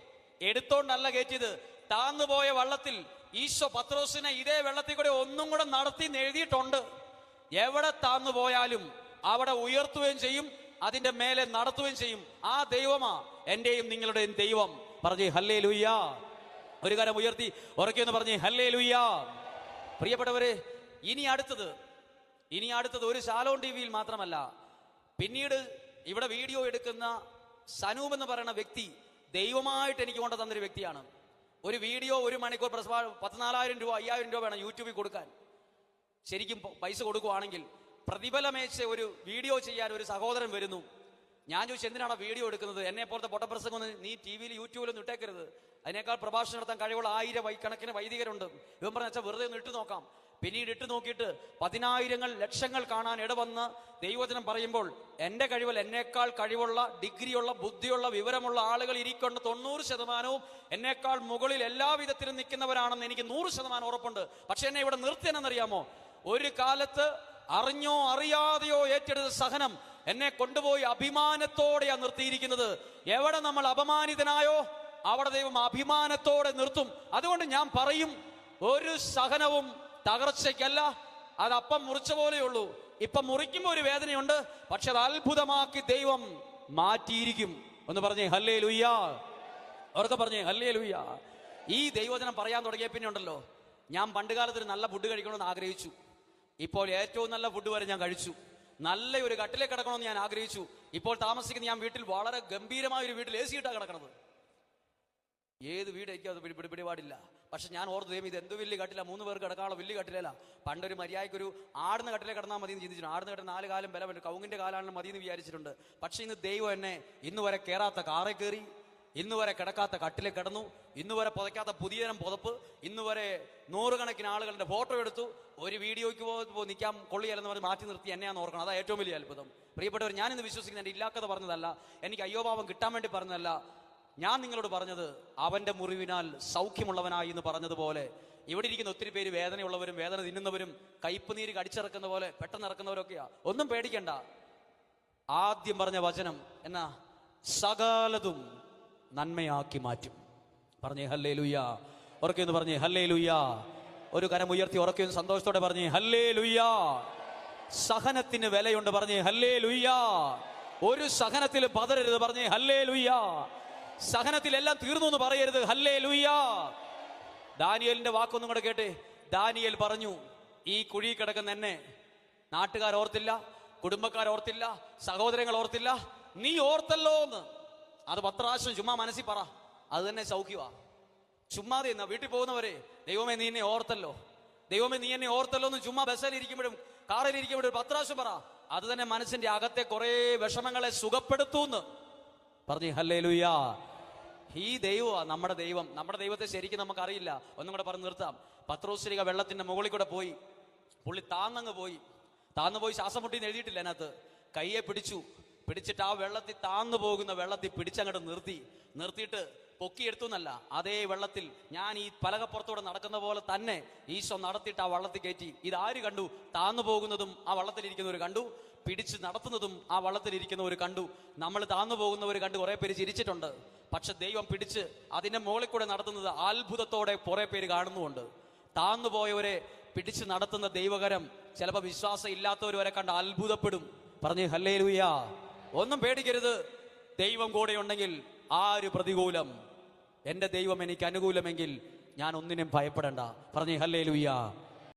എടുത്തോണ്ടല്ല കയറ്റിയത്. താന്നുപോയ വള്ളത്തിൽ ഈശോ പത്രോസിനെ ഇതേ വെള്ളത്തിൽ കൂടെ ഒന്നും കൂടെ നടത്തി എഴുതിയിട്ടുണ്ട്. എവിടെ താന്നുപോയാലും അവിടെ ഉയർത്തുകയും ചെയ്യും, അതിന്റെ മേലെ നടത്തുകയും ചെയ്യും. ആ ദൈവമാ എന്റെയും നിങ്ങളുടെയും ദൈവം. പറഞ്ഞേ ഹല്ലേലൂയ. ഒരു കാര്യം ഉയർത്തി ഉറക്കെന്ന് പറഞ്ഞേ ഹല്ലേലൂയ. പ്രിയപ്പെട്ടവരെ, ഇനി അടുത്തത് ഒരു ഷാലോം TVയിൽ മാത്രമല്ല, പിന്നീട് ഇവിടെ വീഡിയോ എടുക്കുന്ന സനൂപ് എന്ന് പറയുന്ന വ്യക്തി ദൈവമായിട്ട് എനിക്ക് കൊണ്ട് തന്നൊരു വ്യക്തിയാണ്. ഒരു വീഡിയോ 1 മണിക്കൂർ 14,000 രൂപ 5,000 രൂപ വേണം യൂട്യൂബിൽ കൊടുക്കാൻ. ശരിക്കും പൈസ കൊടുക്കുവാണെങ്കിൽ പ്രതിഫലമേച്ച് ഒരു വീഡിയോ ചെയ്യാൻ ഒരു സഹോദരൻ വരുന്നു. ഞാൻ ചോദിച്ചു, എന്തിനാണ് വീഡിയോ എടുക്കുന്നത്? എന്നെ പോലത്തെ പൊട്ടപ്രസംഗം നീ TV-യിൽ യൂട്യൂബിലൊന്നും ഇട്ടേക്കരുത്, അതിനേക്കാൾ പ്രഭാഷണം നടത്താൻ കഴിവുള്ള 1000 കണക്കിന് വൈദികരുണ്ട്. ഇവൻ പറഞ്ഞ, വെച്ചാൽ വെറുതെ ഒന്ന് ഇട്ട് നോക്കാം. പിന്നീട് ഇട്ട് നോക്കിയിട്ട് 10,000 ലക്ഷങ്ങൾ കാണാൻ ഇടവന്ന് ദൈവവചനം പറയുമ്പോൾ എൻ്റെ കഴിവല്ല, എന്നേക്കാൾ കഴിവുള്ള, ഡിഗ്രിയുള്ള, ബുദ്ധിയുള്ള, വിവരമുള്ള ആളുകൾ ഇരിക്കൊണ്ട് 90% എന്നേക്കാൾ മുകളിൽ എല്ലാവിധത്തിലും നിൽക്കുന്നവരാണെന്ന് എനിക്ക് 100% ഉറപ്പുണ്ട്. പക്ഷെ എന്നെ ഇവിടെ നിർത്തിയെന്നറിയാമോ? ഒരു കാലത്ത് അറിഞ്ഞോ അറിയാതെയോ ഏറ്റെടുത്ത സഹനം എന്നെ കൊണ്ടുപോയി അഭിമാനത്തോടെയാണ് നിർത്തിയിരിക്കുന്നത്. എവിടെ നമ്മൾ അപമാനിതനായോ അവിടെ ദൈവം അഭിമാനത്തോടെ നിർത്തും. അതുകൊണ്ട് ഞാൻ പറയും, ഒരു സഹനവും തകർച്ചയ്ക്കല്ല, അത് അപ്പം മുറിച്ച പോലെയുള്ളൂ. ഇപ്പം മുറിക്കുമ്പോൾ ഒരു വേദനയുണ്ട്, പക്ഷെ അത് അത്ഭുതമാക്കി ദൈവം മാറ്റിയിരിക്കും. ഒന്ന് പറഞ്ഞേ ഹല്ലേലൂയ. അവർക്ക് പറഞ്ഞേ ഹല്ലേലൂയ. ഈ ദൈവവചനം പറയാൻ തുടങ്ങിയ പിന്നെ ഉണ്ടല്ലോ, ഞാൻ പണ്ടുകാലത്ത് ഒരു നല്ല ഫുഡ് കഴിക്കണമെന്ന് ആഗ്രഹിച്ചു. ഇപ്പോൾ ഏറ്റവും നല്ല ഫുഡ് വരെ ഞാൻ കഴിച്ചു. നല്ല ഒരു കട്ടിലേക്ക് കിടക്കണമെന്ന് ഞാൻ ആഗ്രഹിച്ചു. ഇപ്പോൾ താമസിക്കുന്ന ഞാൻ വീട്ടിൽ വളരെ ഗംഭീരമായ ഒരു വീട്ടിൽ AC ഇട്ടാണ് കിടക്കണത്. ഏത് വീടേക്കും അത് പിടിപാടില്ല. പക്ഷെ ഞാൻ ഓർത്ത് ദൈവം ഇത് എന്ത് വലിയ കട്ടില, 3 പേർക്ക് കിടക്കാനുള്ള വലിയ കട്ടിലല്ല. പണ്ടൊരു മര്യാദയ്ക്കൊരു ആടുന്ന കട്ടിലെ കിടന്നാൽ മതി എന്ന് ചിന്തിച്ചിട്ടുണ്ട്. ആടുന്ന കട്ടിൽ 4 കാലം ബലമുണ്ട്, കൗങ്ങിന്റെ കാലാണെന്ന് മതി എന്ന് വിചാരിച്ചിട്ടുണ്ട്. പക്ഷെ ഇന്ന് ദൈവം എന്നെ ഇന്ന് വരെ കയറാത്ത കാറെ കയറി, ഇന്ന് വരെ കിടക്കാത്ത കട്ടിലെ കിടന്നു, ഇന്ന് വരെ പുതയ്ക്കാത്ത പുതിയതരം പുതപ്പ്, ഇന്ന് വരെ 100 കണക്കിന് ആളുകളുടെ ഫോട്ടോ എടുത്തു. ഒരു വീഡിയോയ്ക്ക് നിൽക്കാൻ കൊള്ളിയല്ലെന്ന് പറഞ്ഞ് മാറ്റി നിർത്തി എന്നെയാന്ന് ഓർക്കണം. അതാ ഏറ്റവും വലിയ അത്ഭുതം. പ്രിയപ്പെട്ടവർ, ഞാനിന്ന് വിശ്വസിക്കുന്നത് എൻ്റെ ഇല്ലാക്കഥ പറഞ്ഞതല്ല, എനിക്ക് അയ്യോഭാവം കിട്ടാൻ വേണ്ടി പറഞ്ഞതല്ല. ഞാൻ നിങ്ങളോട് പറഞ്ഞത് അവന്റെ മുറിവിനാൽ സൗഖ്യമുള്ളവനായി എന്ന് പറഞ്ഞതുപോലെ ഇവിടെ ഇരിക്കുന്ന ഒത്തിരി പേര് വേദനയുള്ളവരും വേദന തിന്നുന്നവരും കയ്പ് നീര് കടിച്ചിറക്കുന്ന പോലെ പെട്ടെന്ന് ഇറക്കുന്നവരൊക്കെയാ. ഒന്നും പേടിക്കണ്ട. ആദ്യം പറഞ്ഞ വചനം എന്നാ, സകലതും നന്മയാക്കി മാറ്റും. പറഞ്ഞേ ഹല്ലേലൂയ. ഉറക്കെന്ന് പറഞ്ഞേ ഹല്ലേലൂയ. ഒരു കരം ഉയർത്തി ഉറക്കെ സന്തോഷത്തോടെ പറഞ്ഞേ ഹല്ലേലൂയ. സഹനത്തിന് വിലയുണ്ട്. പറഞ്ഞേ ഹല്ലേലൂയ. ഒരു സഹനത്തിൽ പതരരുത്. പറഞ്ഞേ ഹല്ലേലൂയ. സഹനത്തിലെല്ലാം തീർന്നു എന്ന് പറയരുത്. ഹല്ലേലൂയ. ദാനിയേലിന്റെ വാക്കൊന്നും കൂടെ കേട്ടെ. ദാനിയേൽ പറഞ്ഞു, ഈ കുഴി കിടക്കുന്ന എന്നെ നാട്ടുകാർ ഓർത്തില്ല, കുടുംബക്കാർ ഓർത്തില്ല, സഹോദരങ്ങൾ ഓർത്തില്ല, നീ ഓർത്തല്ലോ എന്ന്. അത് 10 പ്രാവശ്യം ചുമ്മാ മനസ്സിൽ പറ. അത് തന്നെ സൗഖ്യമാ. ചുമ്മാതെ എന്നാ വീട്ടിൽ പോകുന്നവരെ, ദൈവമേ നീ എന്നെ ഓർത്തല്ലോ, ദൈവമേ നീ എന്നെ ഓർത്തല്ലോ എന്ന് ചുമ്മാ ബസ്സിലിരിക്കുമ്പോഴും കാറിലിരിക്കുമ്പോഴും 10 പ്രാവശ്യം പറ. അത് തന്നെ മനസ്സിന്റെ അകത്തെ കുറെ വിഷമങ്ങളെ സുഖപ്പെടുത്തൂന്ന്. പറഞ്ഞേ ഹല്ലേലൂയ. ഈ ദൈവമാ നമ്മുടെ ദൈവം. നമ്മുടെ ദൈവത്തെ ശരിക്കും നമുക്കറിയില്ല. ഒന്നും കൂടെ പറഞ്ഞ് നിർത്താം. പത്രോസ്ലീഹ വെള്ളത്തിന്റെ മുകളിൽ കൂടെ പോയി, പുള്ളി താന്നങ്ങ് പോയി. ശ്വാസം മുട്ടിന്ന് എഴുതിയിട്ടില്ല അതിനകത്ത്. കയ്യെ പിടിച്ചിട്ട് ആ വെള്ളത്തിൽ താന്നു പോകുന്ന വെള്ളത്തിൽ പിടിച്ചങ്ങോട്ട് നിർത്തിയിട്ട് പൊക്കിയെടുത്തു എന്നല്ല, അതേ വെള്ളത്തിൽ ഞാൻ ഈ പലകപ്പുറത്തൂടെ നടക്കുന്ന പോലെ തന്നെ ഈശോ നടത്തിയിട്ട് ആ വള്ളത്തിൽ കയറ്റി. ഇതാര് കണ്ടു? താന്നു പോകുന്നതും ആ വള്ളത്തിലിരിക്കുന്നവർ കണ്ടു, പിടിച്ച് നടത്തുന്നതും ആ വള്ളത്തിലിരിക്കുന്നവർ കണ്ടു. നമ്മൾ താന്നു പോകുന്നവർ കണ്ട് കുറെ പേര് ചിരിച്ചിട്ടുണ്ട്. പക്ഷെ ദൈവം പിടിച്ച് അതിന്റെ മുകളിൽ കൂടെ നടത്തുന്നത് അത്ഭുതത്തോടെ കുറെ പേര് കാണുന്നുമുണ്ട്. താന്നുപോയവരെ പിടിച്ച് നടത്തുന്ന ദൈവകരം ചിലപ്പോൾ വിശ്വാസം ഇല്ലാത്തവർ വരെ കണ്ട് അത്ഭുതപ്പെടും. പറഞ്ഞേ ഹല്ലേലൂയ. ഒന്നും പേടിക്കരുത്. ദൈവം കൂടെ ഉണ്ടെങ്കിൽ ആര് പ്രതികൂലം? എന്റെ ദൈവം എനിക്ക് അനുകൂലമെങ്കിൽ ഞാൻ ഒന്നിനും ഭയപ്പെടണ്ട. പറഞ്ഞേ ഹല്ലേലൂയ.